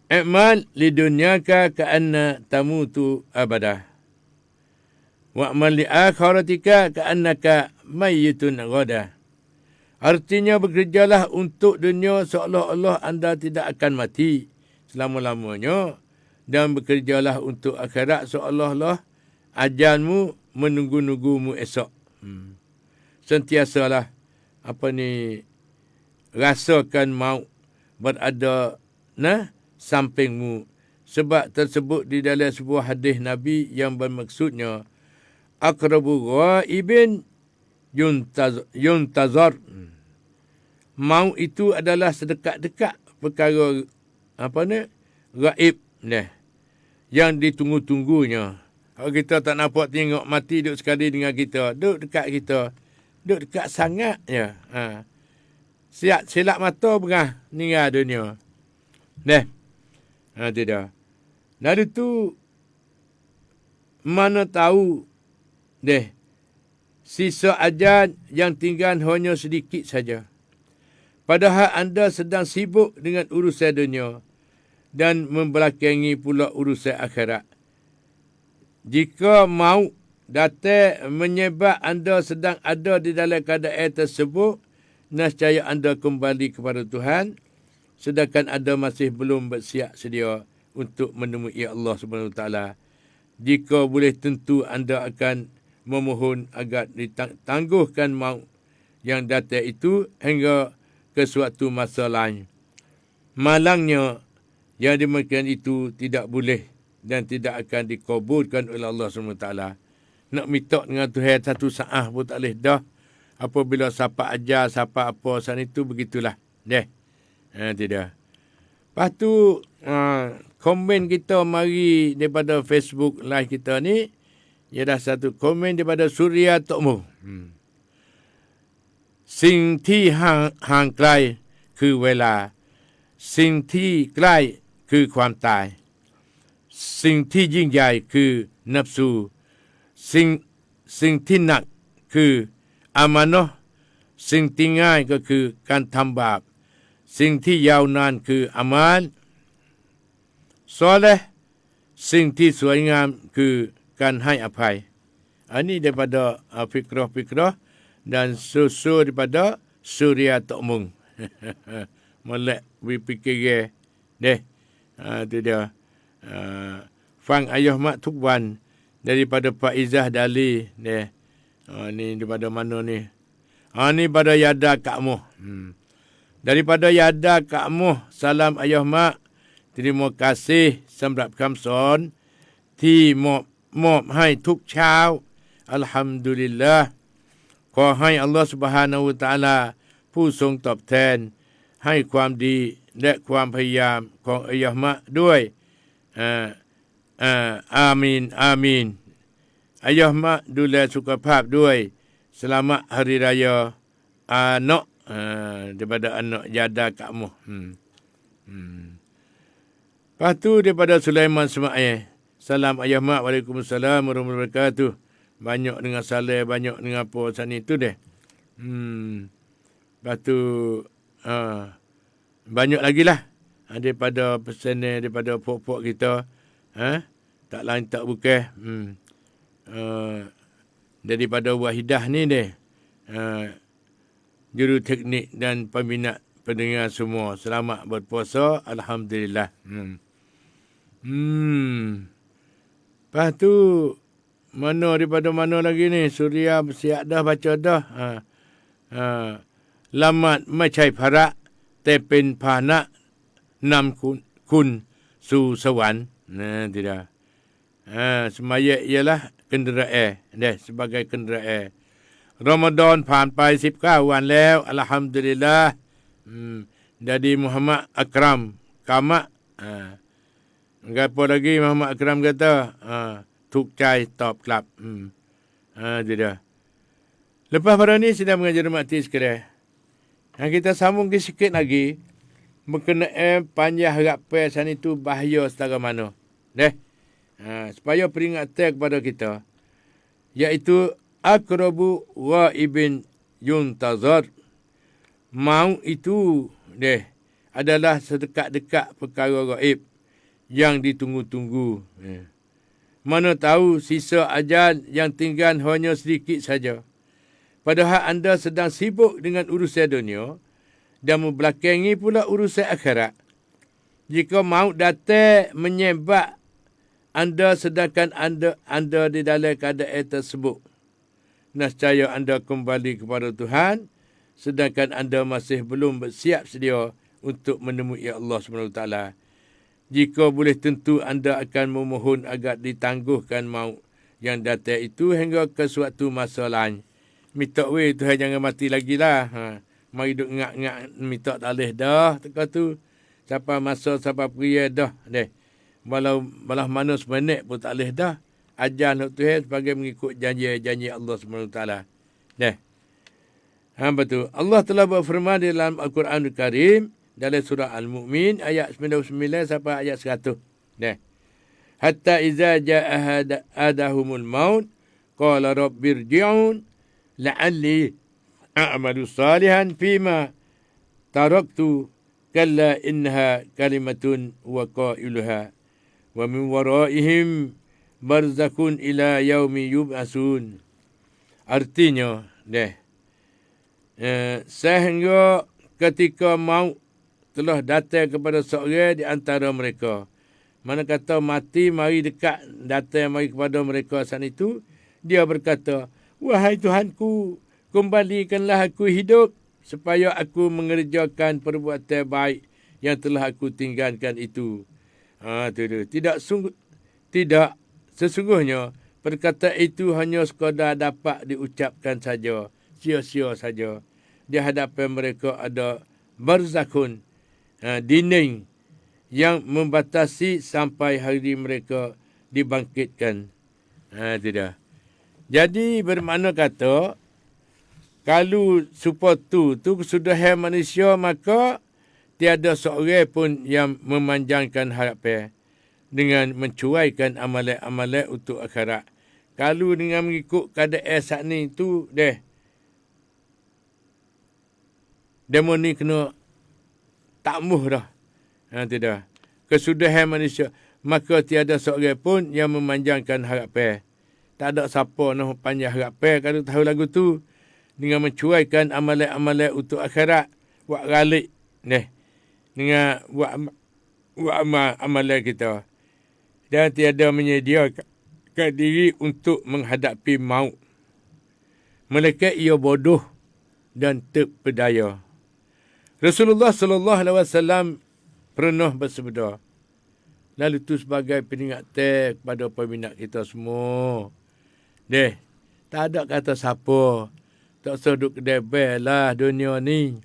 "I'mal li dunyaka ka'anna tamutu abada. Wa'mal li akhiratika ka'annaka mayyitun ghada." Artinya bekerjalah untuk dunia seolah-olah anda tidak akan mati selama-lamanya, dan bekerjalah untuk akhirat seolah-olah ajalmu menunggu-nunggumu esok. Sentiasalah rasakan maut berada sampingmu. Sebab tersebut di dalam sebuah hadis Nabi yang bermaksudnya aqrabu ghaibin yuntazar. Maut itu adalah sedekat-dekat perkara gaib yang ditunggu-tunggunya. Kalau kita tak nampak tengok mati duduk sekali dengan kita, duduk dekat kita, duduk dekat sangat je. Siap silap mata berah meninggal dunia. Tidak. Lalu tu mana tahu sisa ajal yang tinggal hanya sedikit saja. Padahal anda sedang sibuk dengan urusan dunia dan membelakangi pula urusan akhirat. Jika maut datang menyebab anda sedang ada di dalam keadaan tersebut, nescaya anda kembali kepada Tuhan, sedangkan anda masih belum bersiap sedia untuk menemui Allah SWT. Jika boleh tentu anda akan memohon agar ditangguhkan maut yang datang itu hingga ke suatu masa lain. Malangnya, yang demikian itu tidak boleh dan tidak akan dikabulkan oleh Allah SWT. Nak minta dengan Tuhan satu saat pun tak boleh dah. Apabila siapa ajar, siapa apa, saat itu begitulah. Tidak. Lepas tu, komen kita mari daripada Facebook live kita ni, ialah satu komen daripada Surya Tokmo. สิ่งที่ห่างไกลคือเวลาสิ่งที่ใกล้คือความตายสิ่งที่ยิ่งใหญ่คือนับสูสิ่งที่หนักคืออามานะห์สิ่งที่ง่ายก็คือการทำบาปสิ่งที่ยาวนานคืออามัลซอเลห์สิ่งที่สวยงามคือการให้อภัย Ini daripada fikrah-fikrah dan susu daripada Surya Tokmung. molek berfikir deh. Tu dia. Fang ayah mak tuk wan daripada Pak Izzah Dali deh. Ni daripada mana ni? Ni pada Yada Kak Muh. Daripada Yada Kak Muh, salam ayah mak. Terima kasih สำหรับคำสอนที่มอบให้ทุกเช้าอัลฮัมดุลิลลาห์ขอให้อัลลอฮฺซุบฮานะฮูวะตะอาลาผู้ทรงตอบแทนให้ความดีและความพยายามของอัยยะห์มะด้วยอามีนอามีนอัยยะห์มะดูแลสุขภาพด้วย selamat hari raya anak daripada anak Yada Kak Muh. Lepas tu daripada Sulaiman Sema'i. Salam ayah mak. Waalaikumsalam warahmatullahi wabarakatuh. Banyak dengan salam, banyak dengan apa sana itu deh. Lepas tu banyak lagi lah. Daripada pesanan, daripada pok-pok kita. Tak lain tak bukan. Daripada Wahidah ni deh. Juru teknik dan peminat pendengar semua. Selamat berpuasa. Alhamdulillah. Lepas tu, daripada mana lagi ni? Suria bersiap dah, baca dah. Lamat macai parak, tepin panak, nam kun su sawan. Tidak. Semaya ialah kenderaan. Sebagai kenderaan. Ramadan ผ่านไป19 วันแล้ว Alhamdulillah. Jadi Muhammad Akram Kamak. Apa lagi Muhammad Akram kata? Tuk cai top club. Tidak. Lepas pada ni sedang mengajar mati sekalian. Kita sambung sikit lagi. Mengenai panjang harap pesan itu bahaya setara mana. Supaya peringatan kepada kita. Iaitu akrabu ghaibin yuntazar. Maut itu adalah sedekat-dekat perkara gaib yang ditunggu-tunggu. Mana tahu sisa ajal yang tinggal hanya sedikit saja. Padahal anda sedang sibuk dengan urusan dunia dan membelakangi pula urusan akhirat. Jika maut datang menyebab anda sedangkan anda di dalam keadaan tersebut, nescaya anda kembali kepada Tuhan sedangkan anda masih belum bersiap sedia untuk menemui Allah SWT. Jika boleh tentu anda akan memohon agar ditangguhkan maut yang datang itu hingga ke suatu masa lain. Minta Tuhan jangan mati lagi lah. Mari duk ngak-ngak minta tak boleh dah. Teka tu sampai masa sampai pria dah. Walau mana semenit pun tak boleh dah. Ajar nak Tuhan sebagai mengikut janji-janji Allah SWT. Betul. Allah telah berfirman dalam Al-Quranul Karim dalam surah Al-Mu'min ayat 99 sampai ayat 100. Hatta iza ja'a adahumul maut qala rabbirji'un la'alli a'malu salihan fima taraktu kalla innaha kalimatun wa qailuha wa min waraihim barzakun ila yaumi yub'asun. Artinya, sehingga ketika maut telah datang kepada seorang di antara mereka. Mana kata mati mari dekat datang mari kepada mereka saat itu, dia berkata, wahai Tuhanku, kembalikanlah aku hidup supaya aku mengerjakan perbuatan baik yang telah aku tinggalkan itu. Tidak sesungguhnya perkataan itu hanya sekadar dapat diucapkan saja, sia-sia saja. Di hadapan mereka ada barzakun, dinding yang membatasi sampai hari mereka dibangkitkan. Tidak. Jadi bermakna kata, kalau suatu tu kesudahan manusia, maka tiada seorang pun yang memanjangkan harapan dengan mencuaikan amalan-amalan untuk akhirat. Kalau dengan mengikut keadaan saat ni tu, demo ni kena takmuh dah. Tidak. Kesudahan manusia, maka tiada seorang pun yang memanjangkan harapan. Tak ada siapa nak panjang harapan kalau tahu lagu tu. Dengan mencuaikan amalan-amalan untuk akhirat. Buat galik. dengan buat amalan kita. Dan tiada menyediakan diri untuk menghadapi maut. Melainkan ia bodoh dan terpedaya. Rasulullah sallallahu alaihi wasallam pernah bersabda, lalu itu sebagai peringatan kepada peminat kita semua. Tak ada kata siapa. Tak usah duduk kedai bel lah dunia ni.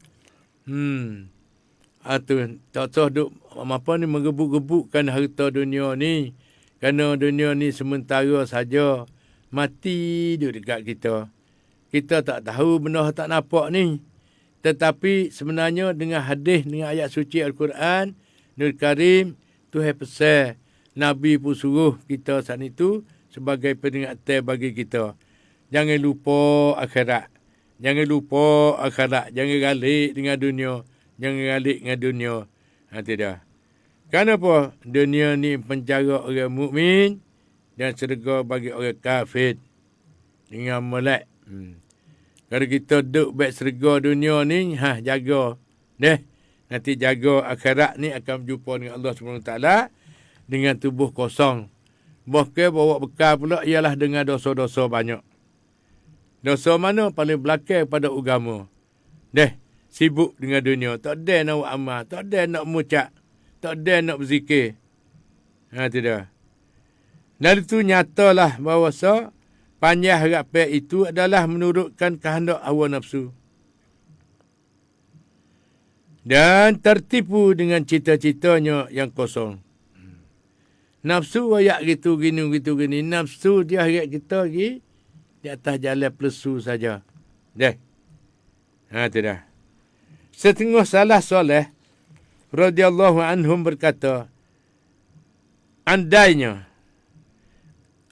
Tak usah duduk menggebuk-gebukkan harta dunia ni. Kerana dunia ni sementara saja. Mati duduk dekat kita. Kita tak tahu benda tak nampak ni. Tetapi sebenarnya dengan hadis, dengan ayat suci Al-Quran, Nur Karim, Tuhan pesan. Nabi pun suruh kita saat itu sebagai peringatan bagi kita. Jangan lupa akhirat. Jangan lupa akhirat. Jangan galik dengan dunia. Jangan galik dengan dunia. Tidak. Kenapa? Dunia ni penjara orang mukmin dan syurga bagi orang kafir. Dengan melek. Kalau kita duduk baik syurga dunia ni, jaga. Nanti jaga akhirat ni akan berjumpa dengan Allah SWT dengan tubuh kosong. Bahkan bawa bekal pula ialah dengan dosa-dosa banyak. Dosa mana paling belakang pada agama? Sibuk dengan dunia. Tak ada nak buat amal. Tak ada nak mucak. Tak ada nak berzikir. Tidak. Dan itu nyatalah bahawa panjang harapan itu adalah menurutkan kehendak hawa nafsu. Dan tertipu dengan cita-citanya yang kosong. Nafsu wayak gitu gini. Nafsu dia harap kita lagi di atas jalan plesu saja. Tidak. Setengah salah soleh radhiyallahu anhum berkata, andainya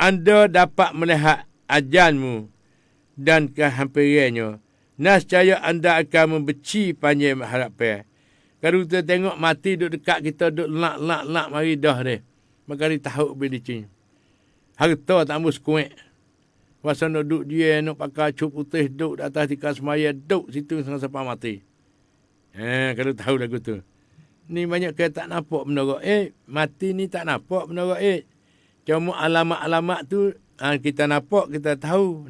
anda dapat melihat ajalmu dan kehampirannya, nescaya anda akan membenci panjang harapan. Kalau kita tengok mati duduk dekat kita, duduk lak mari dah ni. Maka dia tahu bilicin. Harta tak mus kuat. Masa nak duduk dia, nak pakai cup putih, duduk di atas tikar semaya, duduk situ sampai mati. Kalau tahu lagu tu. Ni banyak kaya tak nampak benda gaib. Mati ni tak nampak benda gaib. Cuma alamat-alamat tu, kita nampak, kita tahu.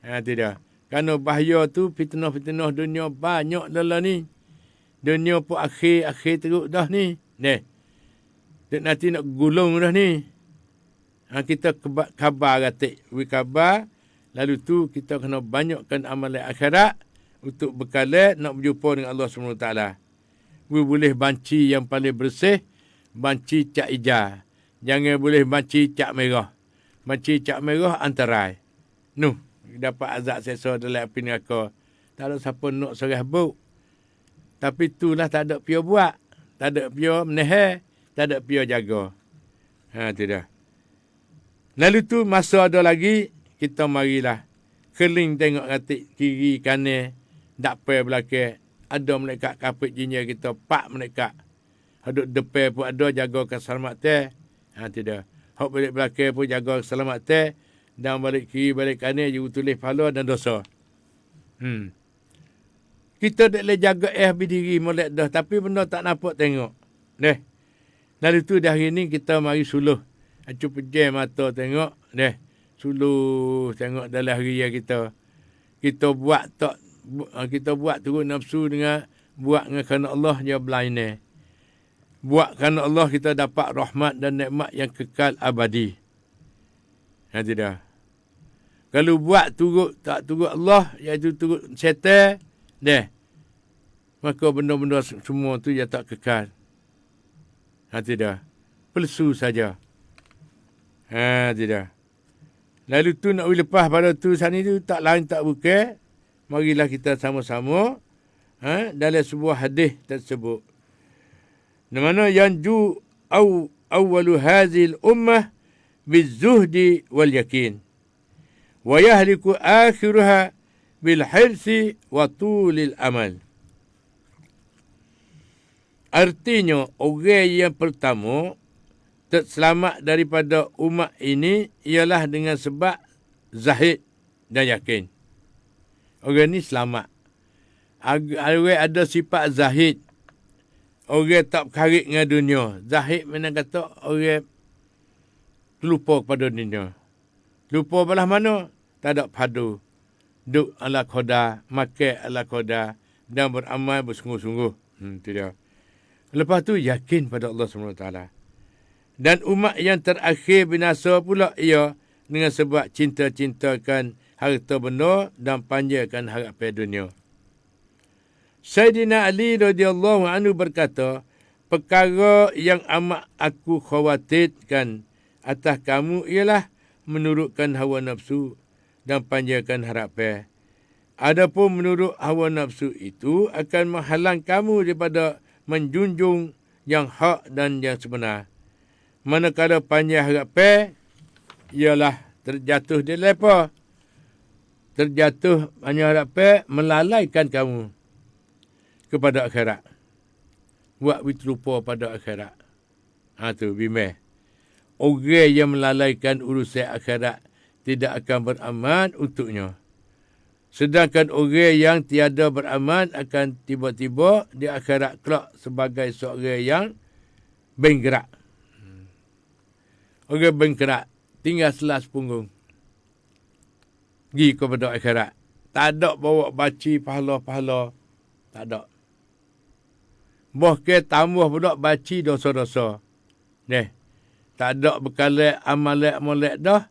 Tidak. Kerana bahaya tu, fitnah-fitnah dunia banyak dalam ni. Dunia pun akhir teruk dah ni. Nanti nak gulung dah ni. Kita khabar katik. Khabar. Lalu tu kita kena banyakkan amalan akhirat untuk bekalan nak berjumpa dengan Allah SWT. Boleh banci yang paling bersih. Banci cak hijau. Jangan boleh banci cak merah. Banci cak merah antarai. Dapat azab seksa dalam api neraka. Tak ada siapa nak serah buk. Tapi itulah tak ada pia buat. Tak ada pia menehar. Tak ada pia jaga. Tidak. Lalu tu masa ada lagi, kita marilah. Keling tengok katik kiri kanan. Tak payah belakang. Ada malaikat kapit jinya kita. Pak malaikat. Hadut depan pun ada jaga keselamatan. Tidak. Hak balik belakang pun jaga keselamatan. Dan balik kiri, balik kanan, juga tulis pahala dan dosa. Kita tak boleh jaga berdiri molek dah. Tapi benda tak nampak tengok. Lalu tu dah hari ni kita mari suluh. Acu pejam mata tengok. Suluh tengok dalam hari kita. Kita buat turun nafsu dengan buat dengan kerana Allah dia berlainan. Buat kerana Allah kita dapat rahmat dan nikmat yang kekal abadi. Tidak. Kalau buat tak turut Allah, iaitu turut syaitan, maka benda-benda semua tu dia tak kekal. Tidak. Pelsu saja. Tidak. Lalu tu nak lepas pada tu sana tu tak lain tak bukan. Marilah kita sama-sama dalam sebuah hadis tersebut. Di mana yanju awwalu hazil ummah bizuhdi wal yakin. Wa yahliku akhiruha bil hirsi wa tulil amal. Artinya orang yang pertama terselamat daripada umat ini ialah dengan sebab zahid dan yakin. Orang ni selamat. Orang ada sifat zahid. orang tak berkarik dengan dunia. Zahid mana kata orang lupa kepada dunia. Lupa belah mana? Tak ada padu. Duk ala khoda, makan ala khoda dan beramal bersungguh-sungguh. Itu dia. Lepas tu yakin pada Allah SWT. Dan umat yang terakhir binasa pula ia dengan sebab cinta-cintakan harta benda dan panjangkan harapan dunia. Sayyidina Ali radhiyallahu anhu berkata, perkara yang amat aku khawatirkan atas kamu ialah menurutkan hawa nafsu dan panjangkan harapan. Adapun menurut hawa nafsu itu akan menghalang kamu daripada menjunjung yang hak dan yang sebenar. Manakala panjang harapan ialah terjatuh di lepa. Terjatuh panjang harapan melalaikan kamu kepada akhirat. Buat lupa pada akhirat. Tu bimbang. Orang yang melalaikan urusan akhirat tidak akan beraman untuknya. Sedangkan orang yang tiada beraman akan tiba-tiba di akhirat kelak sebagai seorang yang benggerak. Orang benggerak tinggal selas punggung. Pergi kepada akhirat. Tak ada bawa baci pahala-pahala. Tak ada. Bahkan tambah pula baci dosa-dosa. Tak ada bekalan amalek-amalek dah.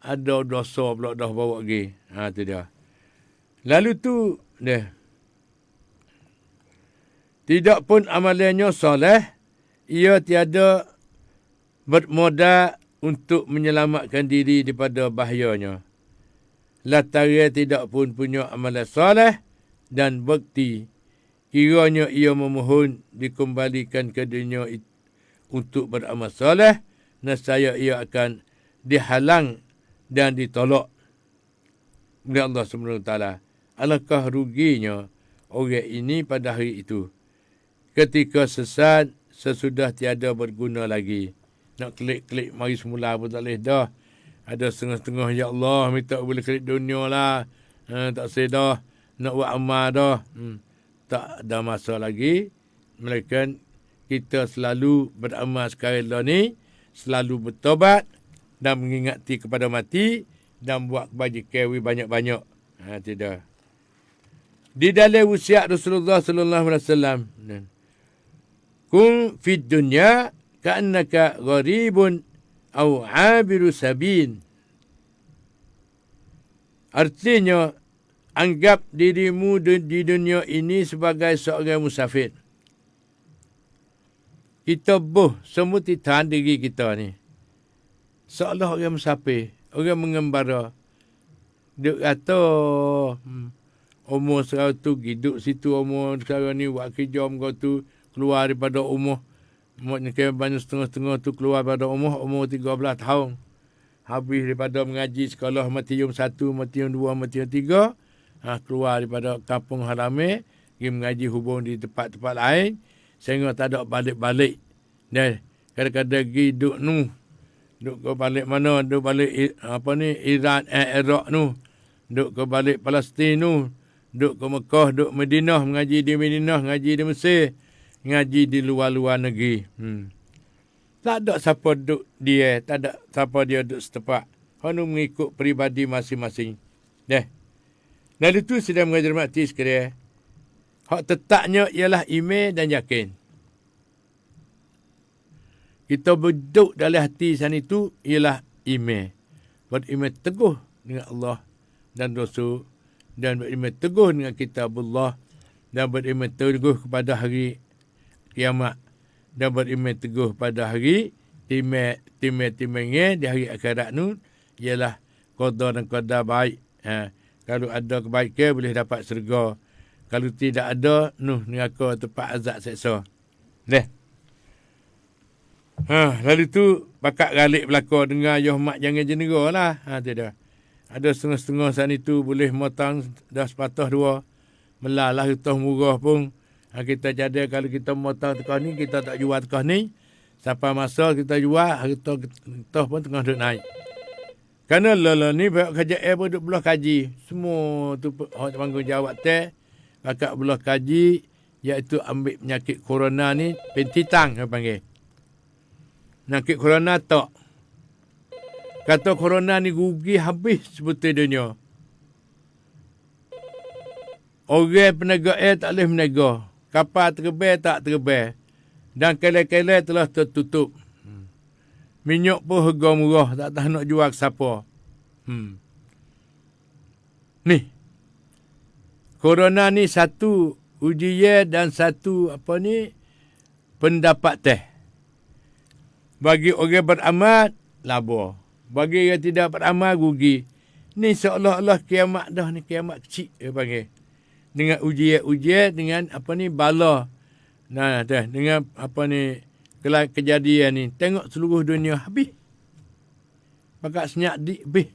Ada dosa pula dah bawa pergi. Itu dia. Lalu tu, tidak pun amalannya soleh, ia tiada bermodal untuk menyelamatkan diri daripada bahayanya. Lantaran tidak pun punya amalan soleh dan bekti. Kiranya ia memohon dikembalikan ke dunia untuk beramal soleh, nescaya ia akan dihalang dan ditolak oleh Allah SWT. Alangkah ruginya orang ini pada hari itu. Ketika sesat, sesudah tiada berguna lagi. Nak klik-klik mari semula pun tak boleh dah. Ada setengah-setengah, ya Allah, minta boleh klik dunia lah. Tak sedah, nak buat amal dah. Tak ada masa lagi. Melainkan kita selalu beramal sekarang ni, selalu bertobat dan mengingati kepada mati dan buat kebajikan banyak-banyak. Tidak. Di dalam wasiat Rasulullah sallallahu alaihi wasallam, kun fid dunya ka'annaka gharibun aw 'abiru sabil. Artinya, anggap dirimu di dunia ini sebagai seorang musafir. Kita semua tahan diri kita ni. Seolah orang musafir, orang mengembara. Dia kata, umur sekarang tu, hidup situ umur sekarang ni, buat kerja umur tu, keluar daripada umur. Mungkin banyak setengah-setengah tu keluar daripada umur 13 tahun. Habis daripada mengaji sekolah Matium 1, Matium 2, Matium 3. Keluar daripada kampung halaman, pergi mengaji hubung di tempat-tempat lain, sehingga tak ada balik-balik. Dan kadang-kadang pergi duduk ke balik mana, duduk balik Iran, Iraq nu, duduk ke balik Palestin nu, duduk ke Mekah, duduk Madinah, mengaji di Madinah, mengaji di Mesir, mengaji di luar-luar negeri. Tak ada siapa duduk dia, tak ada siapa dia duduk setempat. Hanya mengikut peribadi masing-masing. Dan itu sedang mengajar mati sekalian. Hak tetapnya ialah iman dan yakin. Kita berduk dalam hati sana itu ialah iman. Beriman teguh dengan Allah dan Rasul. Dan beriman teguh dengan kitabullah. Dan beriman teguh kepada hari kiamat. Dan beriman teguh pada hari timai-timainya di hari akhirat nu ialah qada dan qadar baik. Kalau ada kebaikan boleh dapat syurga. Kalau tidak ada, neraka tempat azab seksa. Lalu tu bakat galik belaka dengar Yoh Mak jangan jenera lah. Tidak. Ada setengah-setengah saat itu boleh motang dah sepatah dua. Melalah utah murah pun. Kita jadi kalau kita motang tekah ni, kita tak jual tekah ni. Sampai masa kita jual, harta kita pun tengah duduk naik. Kerana lala ni banyak kerja pun duduk belah kaji. Semua tu tanggungjawab teh. Bakat belah kaji iaitu ambil penyakit corona ni pentitang dia panggil. Penyakit corona tak. Kata corona ni rugi habis sebutir dunia. Orang peniaga air tak boleh meniaga. Kapal terbang tak terbang. Dan kelai-kelai telah tertutup. Minyak pun harga murah. Tak tahu nak jual ke siapa. Ni. Corona ni satu ujian dan satu pendapat teh. Bagi orang beramal, laba. Bagi yang tidak beramal, rugi. Ni seolah-olah kiamat dah ni. Kiamat kecil dia panggil. Dengan ujian-ujian, dengan bala. Nah, dah dengan kejadian ni. Tengok seluruh dunia habis. Pakat senyak dik habis.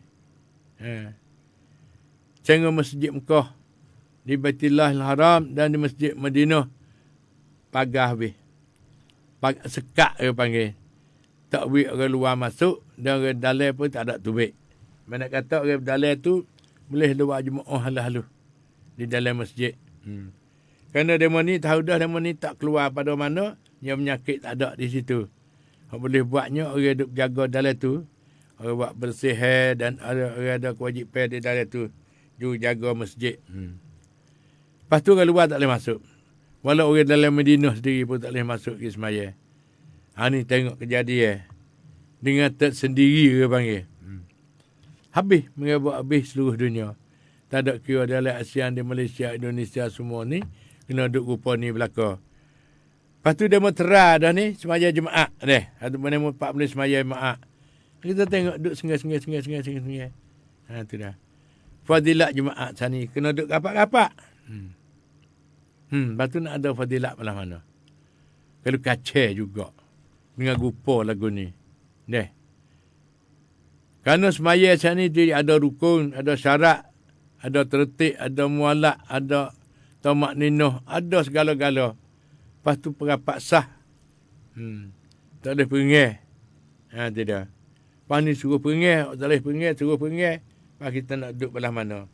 Tengok Masjid Mekah. Di Baitillahil Haram dan di Masjid Madinah. Pagar habis. Sekat dia panggil. Tak boleh orang luar masuk. Dan orang dalam pun tak ada tubik. Mana kata orang dalam tu boleh luar jemaah halus-halus. Di dalam masjid. Kerana demo ni tahu dah demo ni tak keluar pada mana. Yang penyakit tak ada di situ. Orang boleh buatnya orang duduk jaga dalam tu. Orang buat bersih dan orang ada kewajipan di dalam tu. Ju jaga masjid. Lepas tu orang luar tak boleh masuk. Walau orang dalam Madinah sendiri pun tak boleh masuk ke semaya. Ni tengok kejadian. Dengan tersendiri dia panggil. Habis. Mereka habis seluruh dunia. Tak ada kira dalam ASEAN, di Malaysia, Indonesia semua ni. Kena duduk rupa ni belakang. Lepas tu dia mau terah dah ni. Semaya jemaah. Atau mana 14 semaya jemaah. Kita tengok duduk sengai. Tu dah. Fadilat jemaah sana. Kena duduk kapak-kapak. Lepas tu nak ada fadilat malah mana. Kalau kacau juga. Dengan rupa lagu ni. Kerana semaya sana dia ada rukun, ada syarat, ada tertib, ada mualak, ada tamak ninah, ada segala-gala. Lepas tu perapat sah. Tak boleh perengah. Tidak. Lepas ni suruh perengah, tak boleh perengah, suruh perengah. Lepas kita nak duduk belah mana.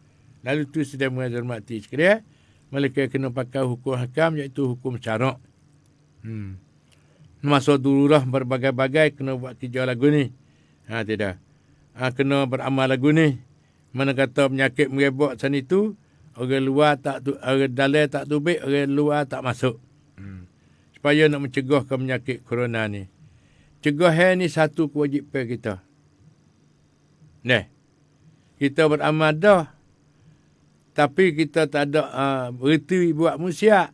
Lalu tu sedang menghormati sekalian. Mereka kena pakai hukum hakam, iaitu hukum syarak. Masa dururah berbagai-bagai, kena buat kerja lagu ni. Tidak. Kena beramal lagu ni. Mana kata penyakit merebak sana itu, orang luar orang dalam tak tubik, orang luar tak masuk. Supaya nak mencegah ke penyakit corona ni. Cegah ni satu kewajipan kita. Kita beramal dah. Tapi kita tak ada berhenti buat musiak.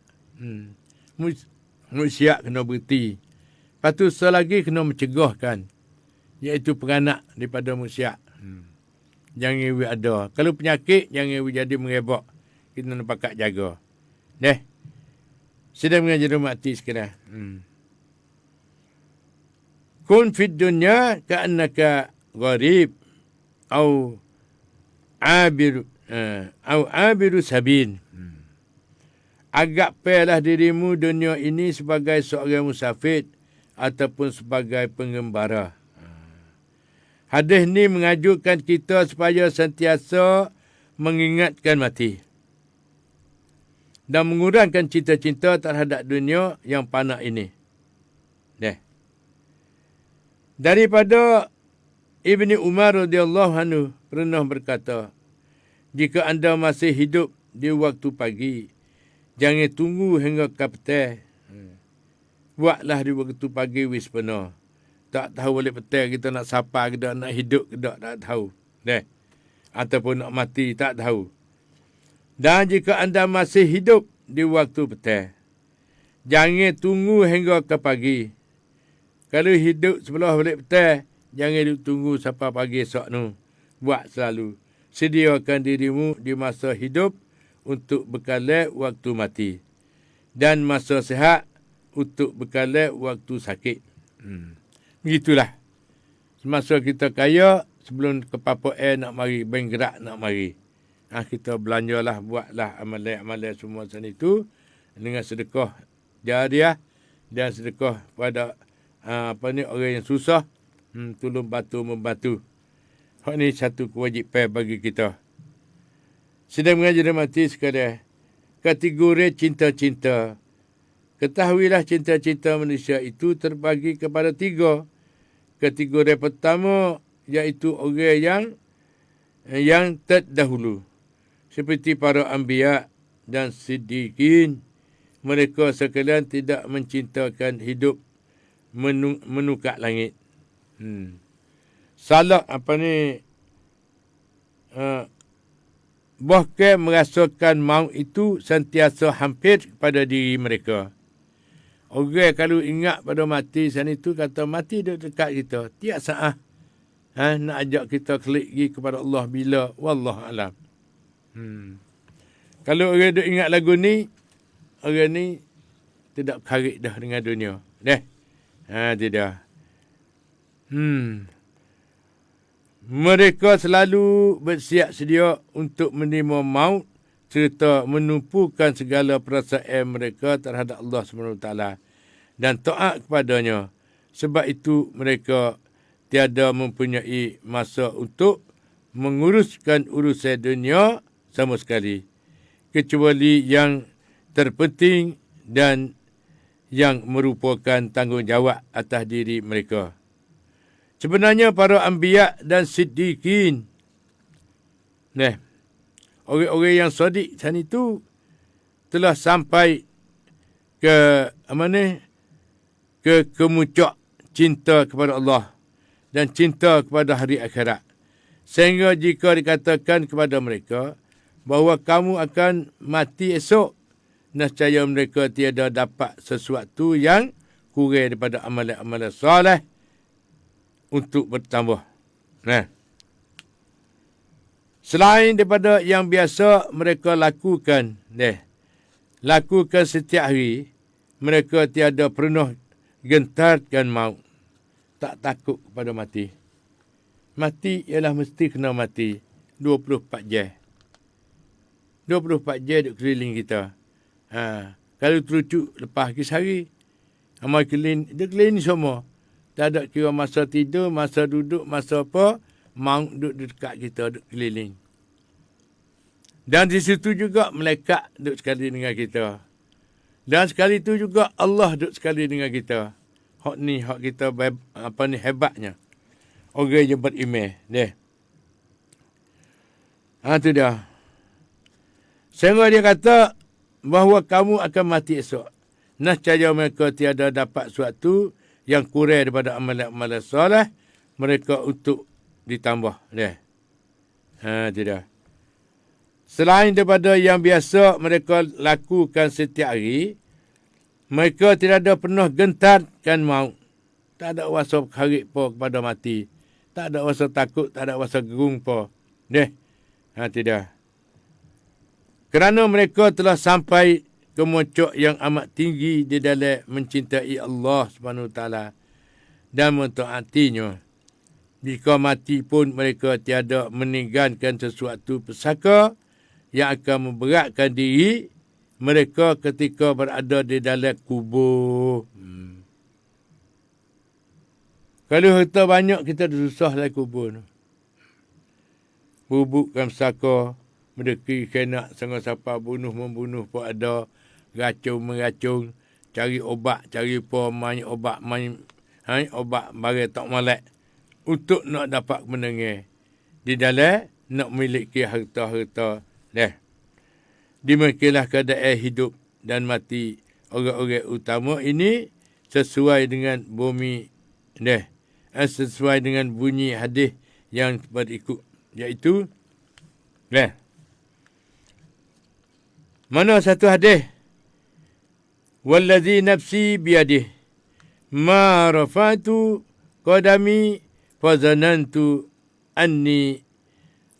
Musiak kena berhenti. Lepas tu selagi kena mencegahkan. Iaitu peranak daripada musiak. Jangan iwi ada. Kalau penyakit, jangan iwi jadi merebak. Kita nak pakat jaga. Sedang mengajar mati sekarang. Kun fid dunya ka'annaka gharib. Au abiru sabin. Agak pelah dirimu dunia ini sebagai seorang musafir ataupun sebagai pengembara. Hadis ni mengajukan kita supaya sentiasa mengingatkan mati dan mengurangkan cita-cita terhadap dunia yang fana ini. Daripada Ibni Umar radhiyallahu anhu pernah berkata, jika anda masih hidup di waktu pagi, jangan tunggu hingga ke petang. Buatlah di waktu pagi wis penuh. Tak tahu balik petang kita nak sapa ke tak, nak hidup ke tak tahu. Ataupun nak mati, tak tahu. Dan jika anda masih hidup di waktu petang, jangan tunggu hingga ke pagi. Kalau hidup sebelah balik petang, jangan tunggu sampai pagi esok nu. Buat selalu. Sediakan dirimu di masa hidup untuk bekalan waktu mati. Dan masa sihat untuk bekalan waktu sakit. Begitulah. Semasa kita kaya, sebelum kepapa nak mari, bergerak nak mari. Kita belanjalah, buatlah amalan-amalan semua sana itu dengan sedekah jariah dan sedekah pada orang yang susah, tolong membantu. Hak ni satu kewajipan bagi kita. Sedang mengajar mati sekalian, kategori cinta-cinta Ketahuilah cinta-cinta manusia itu terbagi kepada 3. Kategori pertama iaitu orang yang terdahulu. Seperti para anbiya dan siddiqin. Mereka sekalian tidak mencintakan hidup menukar langit. Salah bahkan merasakan maut itu sentiasa hampir kepada diri mereka. Orang kalau ingat pada mati sana itu kata mati dekat kita. Tiap saat nak ajak kita klik pergi kepada Allah bila wallahu alam. Kalau orang duk ingat lagu ni, orang ni tidak karik dah dengan dunia. Tidak. Mereka selalu bersiap sedia untuk menerima maut serta menumpukan segala perasaan mereka terhadap Allah SWT dan taat kepadanya. Sebab itu mereka tiada mempunyai masa untuk menguruskan urusan dunia sama sekali, kecuali yang terpenting dan yang merupakan tanggungjawab atas diri mereka. Sebenarnya para anbiya dan siddiqin, orang-orang yang sadiq sana itu telah sampai ke kemuncak cinta kepada Allah dan cinta kepada hari akhirat. Sehingga jika dikatakan kepada mereka bahawa kamu akan mati esok, nescaya mereka tiada dapat sesuatu yang kurang daripada amalan-amalan soleh untuk bertambah. Selain daripada yang biasa mereka lakukan setiap hari, mereka tiada pernah gentarkan maut. Tak takut kepada mati. Mati ialah mesti kena mati. 24 jam. 24 jam duk keliling kita. Kalau terucuk lepas ke sehari, amal keliling semua. Tak ada kira masa tidur, masa duduk, masa apa, maut duduk dekat kita, duduk keliling. Dan di situ juga malaikat duduk sekali dengan kita. Dan sekali itu juga Allah duduk sekali dengan kita. Hak kita hebatnya. Orang yang beriman. Itu dia. Sehingga dia kata bahawa kamu akan mati esok. Nescaya mereka tiada dapat sesuatu yang kurang daripada amalan-amalan soleh mereka untuk ditambah. Itu dia. Selain daripada yang biasa mereka lakukan setiap hari, mereka tidak ada pernah gentarkan maut. Tak ada rasa karik po kepada mati. Tak ada rasa takut, tak ada rasa gerung po. Itu dia. Kerana mereka telah sampai ke puncak yang amat tinggi di dalam mencintai Allah SWT dan mentaatinya. Jika mati pun mereka tiada meninggalkan sesuatu pesaka yang akan memberatkan diri mereka ketika berada di dalam kubur. Kalau harta banyak, kita susah dalam kubur. Bubukkan pesaka, mendeki kenak, sangat siapa membunuh pun ada. Racun-meracun, cari obat, cari main obat, obat barang tak malak untuk nak dapat mendengar. Di dalam nak memiliki harta-harta. Demikianlah keadaan hidup dan mati orang-orang utama ini sesuai dengan sesuai dengan bunyi hadis yang berikut, iaitu mana satu hadis, wallazi nafsi biyadih ma rafa'tu qadami fazanantu anni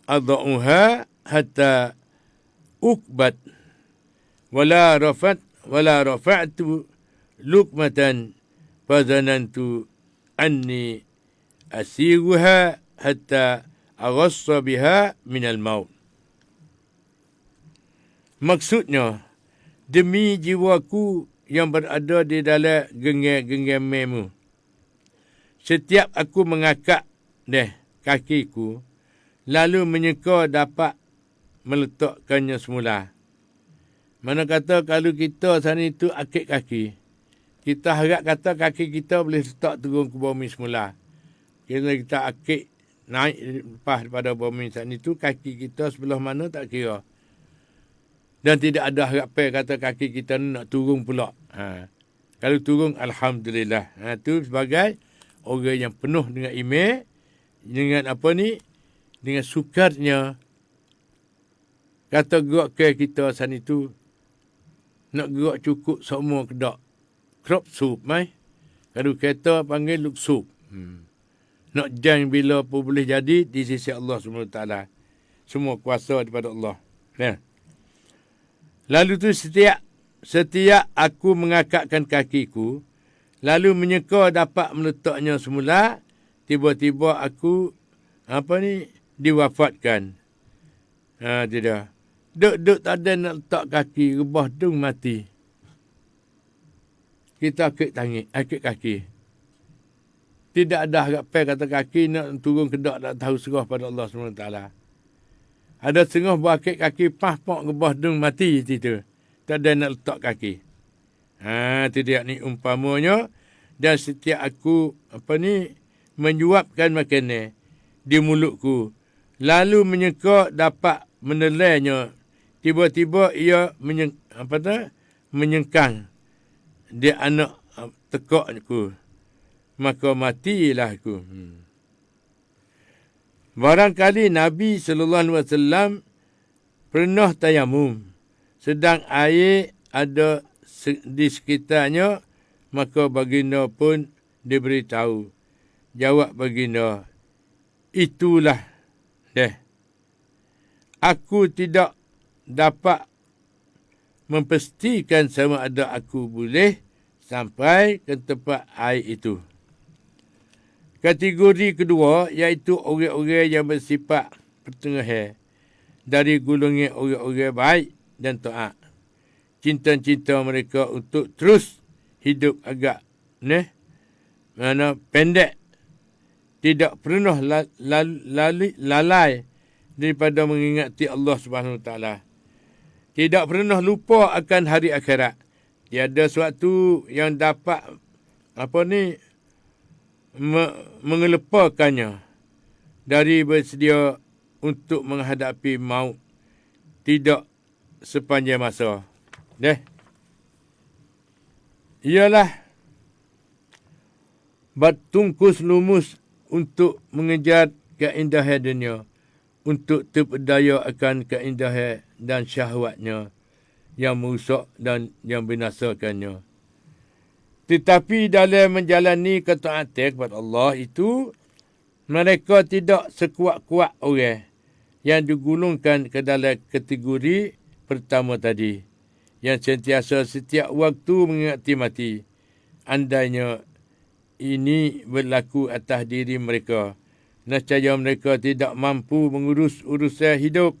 adha'uha hatta ukbat wala rafa'tu lukmatan fazanantu anni asiruha hatta aghassa biha minal maut. Maksudnya, demi jiwaku yang berada di dalam genggam-genggammu, setiap aku mengangkat kakiku, lalu menyeka dapat meletakkannya semula. Mana kata kalau kita sana itu akik kaki, kita harap kata kaki kita boleh letak turun ke bumi semula. Kita akik naik lepas daripada bumi sana itu, kaki kita sebelah mana tak kira. Dan tidak ada harapan kata kaki kita nak turun pula. Kalau turun, Alhamdulillah. Itu sebagai orang yang penuh dengan iman, dengan apa ni, dengan sukarnya. Kata gerak ke kita sana itu, nak gerak cukup semua kedak. Crop soup, mai. Kalau kereta panggil look soup. Nak jang bila pun boleh jadi di sisi Allah SWT. Semua kuasa daripada Allah. Ya. Lalu tu setiap aku mengangkatkan kakiku, lalu menyeka dapat meletaknya semula, tiba-tiba aku diwafatkan. Tidak. Duk tak ada nak letak kaki, rebah dung mati. Kita akik kaki. Tidak ada harapan kata kaki nak turun kedak, tak tahu serah pada Allah SWT. Ada setengah berakik kaki, pak rebah dung mati situ. Tak ada nak letak kaki. Itu dia ni umpamanya. Dan setiap aku menjuapkan makanan di mulutku, lalu menyeka dapat menelainya, tiba-tiba ia menyengkang dia anak tekakku, maka matilah aku. Barangkali Nabi SAW pernah tayamum, sedang air ada di sekitarnya, maka baginda pun diberitahu. Jawab baginda, itulah aku tidak dapat memastikan sama ada aku boleh sampai ke tempat air itu. Kategori kedua iaitu orang-orang yang bersifat pertengahan dari golongan orang-orang baik dan taat. Cinta-cinta mereka untuk terus hidup agak pendek, tidak pernah lalai daripada mengingati Allah Subhanahu Wa Taala. Tidak pernah lupa akan hari akhirat. Tiada suatu yang dapat mengelepakannya dari bersedia untuk menghadapi maut, tidak sepanjang masa. Ialah bertungkus lumus untuk mengejar keindahan dunia, untuk terpedaya akan keindahan dan syahwatnya yang merusak dan yang binasakannya. Tetapi dalam menjalani ketaatan kepada Allah itu, mereka tidak sekuat-kuat orang yang digulungkan ke dalam kategori pertama tadi, yang sentiasa setiap waktu mengingati mati. Andainya ini berlaku atas diri mereka, nescaya mereka tidak mampu mengurus urusan hidup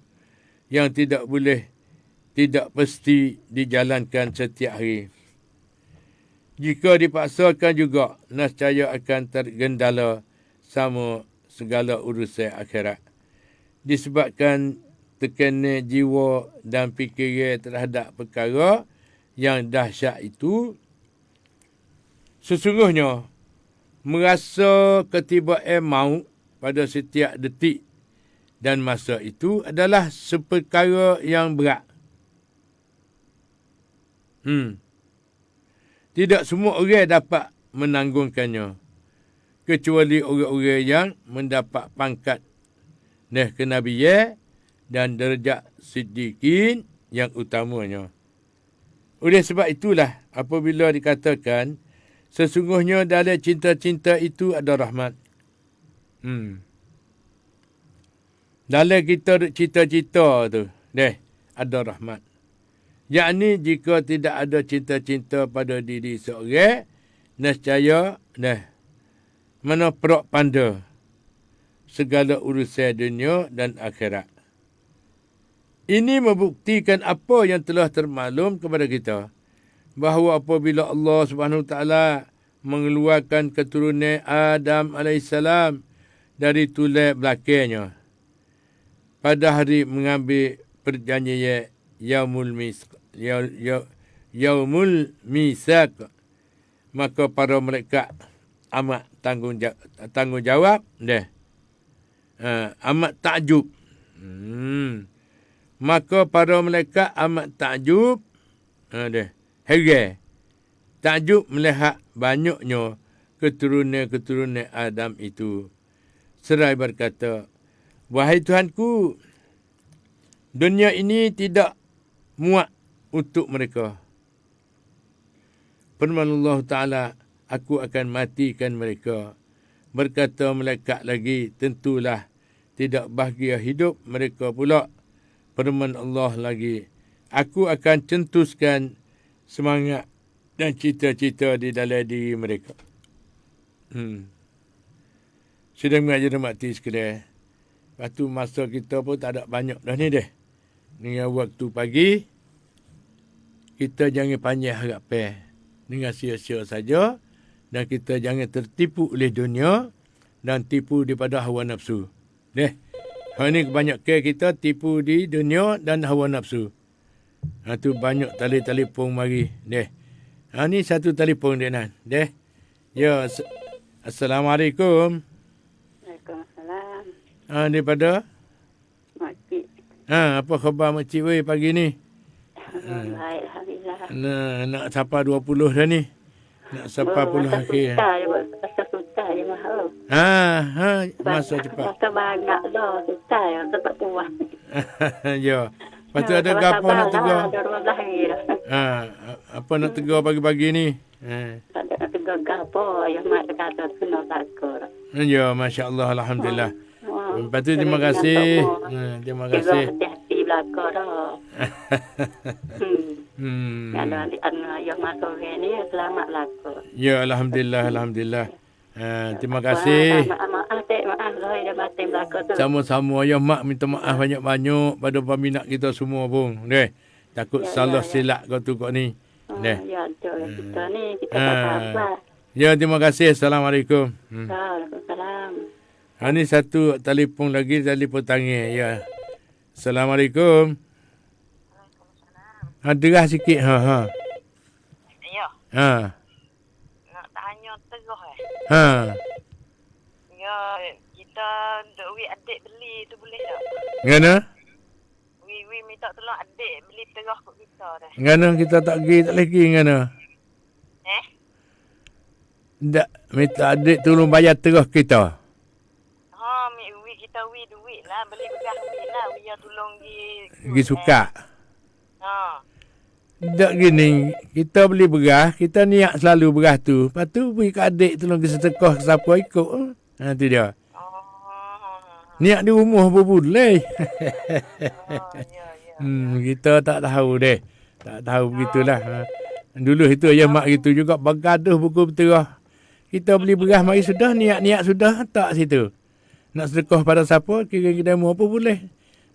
yang tidak pasti dijalankan setiap hari. Jika dipaksakan juga, nescaya akan tergendala sama segala urusan akhirat. Disebabkan tekanan jiwa dan fikiran terhadap perkara yang dahsyat itu, sesungguhnya merasa ketibaan maut pada setiap detik dan masa itu adalah seperkara yang berat. Tidak semua orang dapat menanggungkannya, kecuali orang-orang yang mendapat pangkat kenabian dan derajat siddiqin yang utamanya. Oleh sebab itulah apabila dikatakan sesungguhnya dalam cinta-cinta itu ada rahmat. Dalam kita cita-cita tu, ada rahmat. Yakni jika tidak ada cinta-cinta pada diri seorang, nescaya menoprak panda segala urusan dunia dan akhirat. Ini membuktikan apa yang telah termaklum kepada kita, bahawa apabila Allah Subhanahu Wa Taala mengeluarkan keturunan Adam alaihissalam dari tulang belakangnya pada hari mengambil perjanjian yaumul misaq. Maka para malaikat amat tanggungjawab deh. Amat takjub. Maka para malaikat amat takjub deh. Heran. Takjub melihat banyaknya keturunan-keturunan Adam itu. Seraya berkata, wahai Tuhanku, dunia ini tidak muat untuk mereka. Firman Allah Ta'ala, aku akan matikan mereka. Berkata malaikat lagi, tentulah tidak bahagia hidup mereka pula. Firman Allah lagi, aku akan centuskan semangat dan cita-cita di dalam diri mereka. Sudah mengajar mati sekalian. Lepas tu masa kita pun tak ada banyak dah ni deh. Dengan waktu pagi, kita jangan panjang harapan. Dengan sia-sia saja. Dan kita jangan tertipu oleh dunia dan tipu daripada hawa nafsu. Deh. Hari ni kebanyakan kita tipu di dunia dan hawa nafsu. Tu banyak telefon mari. Deh. Ni satu telefon dia nan. Deh. Ya. Assalamualaikum. Waalaikumsalam. Daripada? Makcik. Apa khabar makcik weh pagi ni? Baik, alhamdulillah. Nak sapa 20 dah ni. Nak sapa puluh akhir. Masa susah je mahal. Masa cepat. Masa banyak dah. Susah je. Tempat puas. Ya. Lepas tu ada apa nak tegur? Ada 12 hari dah. Apa nak tegur pagi-pagi ni? Tak ada nak tegur apa. Yang mak kata kena takut. Ya, Masya Allah, Alhamdulillah. Lepas tu terima kasih. Terima kasih. Hati-hati belakang dah. Kalau anak yang masuk ni selamat laku. Ya, Alhamdulillah, Alhamdulillah. Terima kasih. Maaf lah dia batin belakang tu. Sama-sama ya mak, minta maaf banyak-banyak pada peminat kita semua pun. Deh. Takut salah silap kau tu kau ni. Deh. Ya, betul. Kita ni kita tak apa. Ya, terima kasih. Assalamualaikum. Waalaikumsalam. Ni satu telefon lagi, telefon tangan. Ya. Assalamualaikum. Derah sikit. Ya. Nak tanya terus Ya, kita duk adik beli tu boleh tak? Ngana? We minta tolong adik beli terus kat kita dah. Ngana kita tak pergi, tak lagi ngana? Tak, minta adik tolong bayar terus kita. Kita duit lah, beli bekas we lah, we tolong pergi suka. Tak gini, kita beli beras, kita niat selalu beras tu. Lepas tu pergi ke adik tolong pergi sedekah ke siapa ikut. Tu dia. Niat di rumah pun boleh. Kita tak tahu deh. Tak tahu begitulah. Dulu itu ayah mak gitu juga bergaduh buku berterah. Kita beli beras mari sudah, niat-niat sudah, tak situ. Nak sedekah pada siapa, kira-kira demo apa boleh.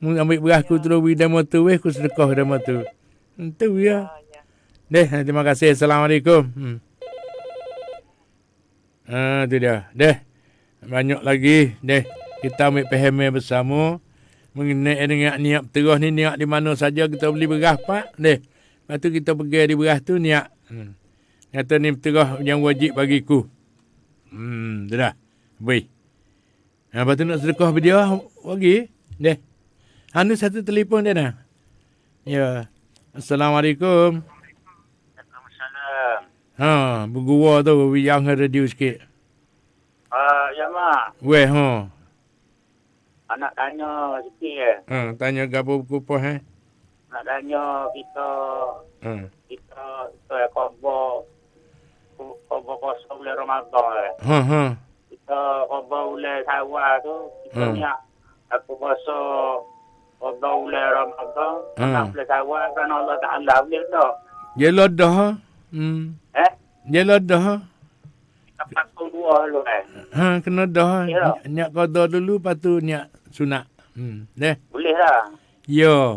Ambil beras ku terus beri demo tu, ku sedekah demo tu. Itu ya. Deh, terima kasih. Assalamualaikum. Itu dia. Deh, banyak lagi. Deh, kita ambil paham bersama. Mengenai dengan niat terus ni, niat di mana saja kita beli beras, Pak. Deh, lepas tu kita pergi di beras tu, niat. Kata ni terus yang wajib bagiku. Itu dah. Baik. Lepas tu nak sedekah video bagi. Deh. Anu satu telefon dia dah. Ya. Assalamualaikum. Waalaikumsalam. Bergua tu yang radio sikit. Ya mak. Weh, Anak tanya sikit tanya gapo kupas Nak tanya kita khabar kosong bulan Ramadan Kita khabar bulan Syawal tu kita niat aku puasa khabar bulan Ramadan bulan Syawal kerana Allah Taala boleh tak? Jelah dah. Jelah dah. Kita patung dua dulu Kena dah. Niat qada dulu lepas tu niat sunat. Deh. Boleh lah. Ya.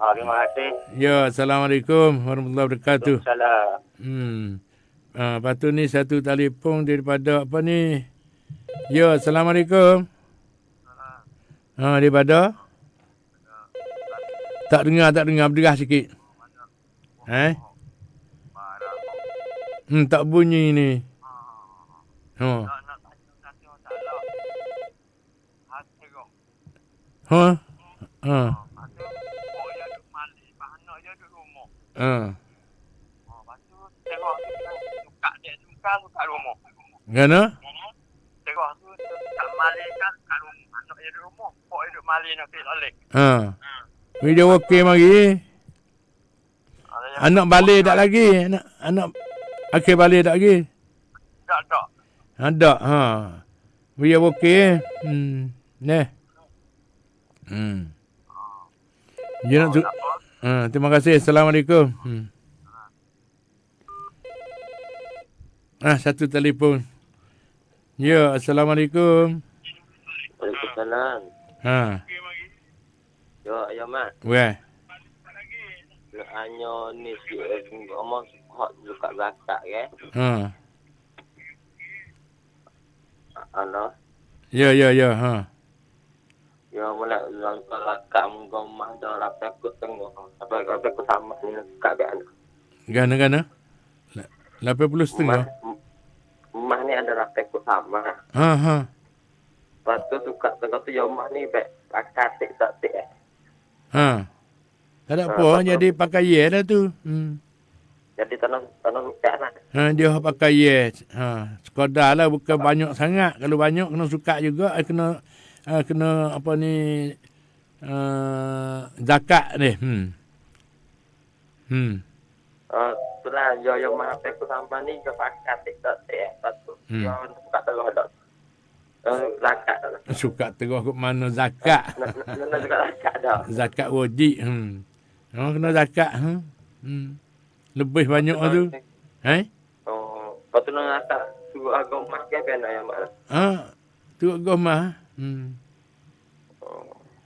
Terima kasih. Ya, Assalamualaikum warahmatullahi wabarakatuh. Waalaikumsalam. Lepas tu ni satu telefon daripada apa ni? Ya, Assalamualaikum. Daripada? Tak dengar, berderah sikit. Eh? Tak bunyi ni. Ha. Ha? Ha. Ha. Gana? Ha. Video okey mari. Anak balik tak lagi? Anak akhir balik tak lagi? Tak. Ada. Ha. Video okey. Neh. Dia nak tu. Terima kasih. Assalamualaikum. Satu telefon. Ya, Assalamualaikum. Waalaikumsalam. Ha. Ya mak. Weh. Hanya ni si omong hak juga zakat ke? Ha. Ana. Ya. Ha. Ya mula langkah zakat mengomah dah rapat kut tengok. Apa rapat kut sama ni kat dia. Gana. 80.5. Mah ni ada rapat kut sama. Ha. Lepas tu suka tengok tu ya mah ni baik pakai tak tik. Ha. Tak ada apa, jadi pakai ye dah tu. Jadi tanam suka lah. Dia pakai ye. Sekadar lah, bukan banyak sangat. Kalau banyak kena suka juga, kena apa ni, zakat ni. Itulah ya mah rapat kut sama ni ke pakai tak tik. Lepas tu ya suka tengok dak. Zakat lah. Suka terus ke mana zakat. Nak juga zakat dah. Zakat wajib. Kena zakat. Lebih banyak tu. Lepas tu nak zakat suruh agama ke apa nak yang mak? Tu agama.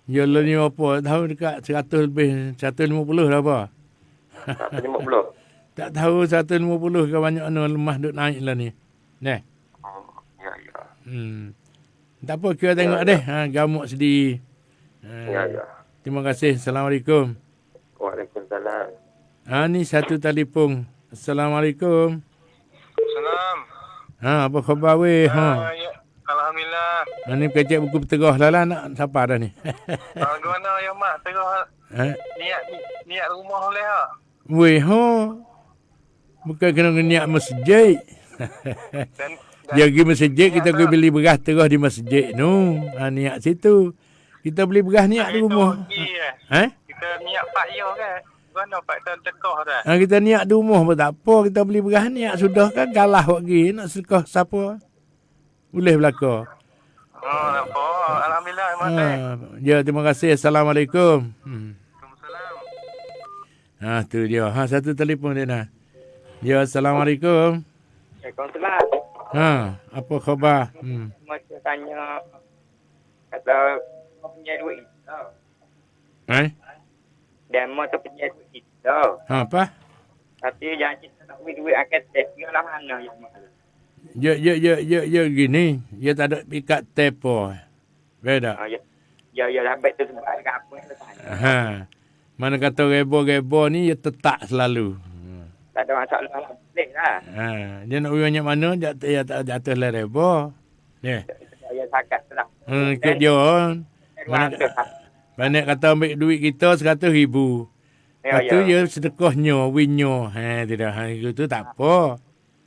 Ya lah ni apa? Tahu dekat 100 lebih. 150 lah apa? 150. Tak tahu 150 ke banyak mana lemah duk naik lah ni. Neh. Ya. Tak apa, kita tengok deh. Gamuk sedih. Ya. Terima kasih. Assalamualaikum. Waalaikumsalam. Ni satu telefon. Assalamualaikum. Salam. Apa khabar weh? Ya. Alhamdulillah. Ni kecek buku berterah lah nak siapa dah ni? Gimana ya mak? Tengok niat rumah boleh tak? Weh, bukan kena niat masjid. Dia pergi masjid, kita pergi beli beras terus di masjid tu. Niat situ. Kita beli beras niat di rumah. Kita niat Pak Yo kan? Gimana Pak tekah dah? Kita niat di rumah pun tak apa. Kita beli beras niat sudah kan galah lagi. Nak sedekah siapa? Boleh belaka. Tak apa. Alhamdulillah. Ya, terima kasih. Assalamualaikum. Waalaikumsalam. Tu dia. Satu telefon dia nak. Ya, Assalamualaikum. Waalaikumsalam. Apa khabar? Macam tanya kata punya duit kita. Dan mau tu punya duit kita. Apa? Tapi janji tak beri duit akan test dia lah mana yang mana. Ya gini. Dia tak ada pikat tepo. Beda. Ya lambat tu sebab dekat apa yang tanya. Mana kata rebo-rebo ni dia tetap selalu. Tak ada masalah lah. Boleh lah. Dia nak pergi banyak mana, dia tak jatuh lah rebo. Ni. Ya sakat lah. Ikut dia. Mana kata ambil duit kita 100,000. Lepas tu dia sedekahnya, winnya. Tidak. Itu tak apa.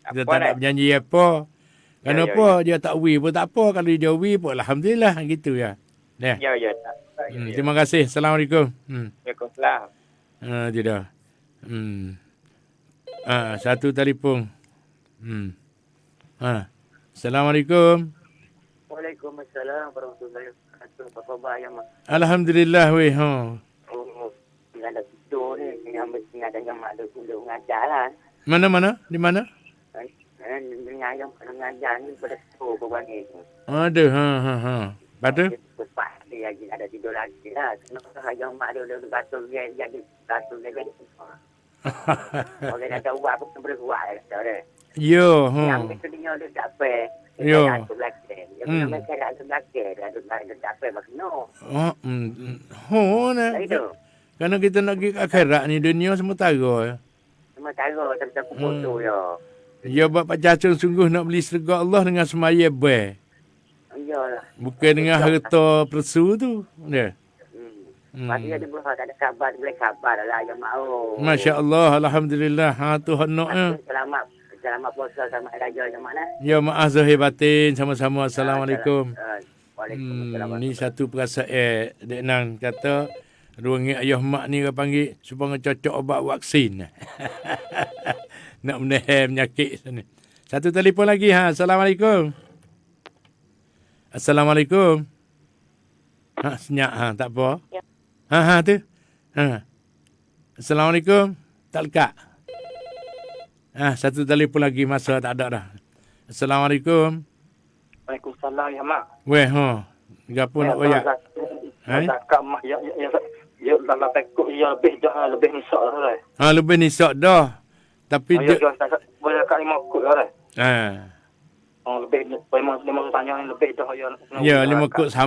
Kita tak nak berjanji apa. Kenapa dia tak win pun tak apa. Kalau dia win pun alhamdulillah. Gitu ya. Ya. Terima kasih. Assalamualaikum. Waalaikumsalam. Tidak. Satu telefon. Assalamualaikum. Waalaikumsalam warahmatullahi wabarakatuh. Apa khabar ya mak? Alhamdulillah weh. Tinggal ada tidur ni. Tinggal ada yang mak dulu mengajar lah. Mana? Di mana? Dengan yang mengajar ni pada sekolah perempuan ni. Ada. Lepas tu? Lepas ni lagi ada tidur lagi lah. Kenapa yang mak dulu batul dia jadi batul dia jadi. Orang ada uang pun boleh buat kata dia. Yo. Yang itu dia ada apa? Yo. Yang nama saya ada belakang, ada apa makna? Nah. Kerana kita nak pergi ke akhirat ni dunia sementara. sama cara macam kubur tu ya. Ya buat Pak Cacung sungguh nak beli syurga Allah dengan semaya ber. Iyalah. Bukan dengan harta persu tu. Ya. Pasti dia berusaha tak ada khabar, boleh khabar lah yang mau. Masya Allah, Alhamdulillah. Ha, Tuhan naknya. Selamat puasa sama raja yang mana? Ya, maaf zahir batin. Sama-sama. Assalamualaikum. Waalaikumsalam. Ni satu perasaan Dek Nang kata ruangnya ayah mak ni orang panggil supaya cocok obat vaksin. Nak menahan penyakit sana. Satu telefon lagi. Ha. Assalamualaikum. Assalamualaikum. Ha, senyap. Ha, tak apa. Ya. Ha, tu. Ha. Assalamualaikum. Tak lekat. Ha, satu telefon lagi masa tak ada dah. Assalamualaikum. Waalaikumsalam ya mak. Weh, ha. Gapo nak royak? Zakat mak ya dalam pekuk ya lebih nisak dah. Ha, lebih nisak dah. Tapi Ya boleh zakat 5 kut dah. ha. Lebih memang tanya lebih dah ya. Ya, 5 kut sama.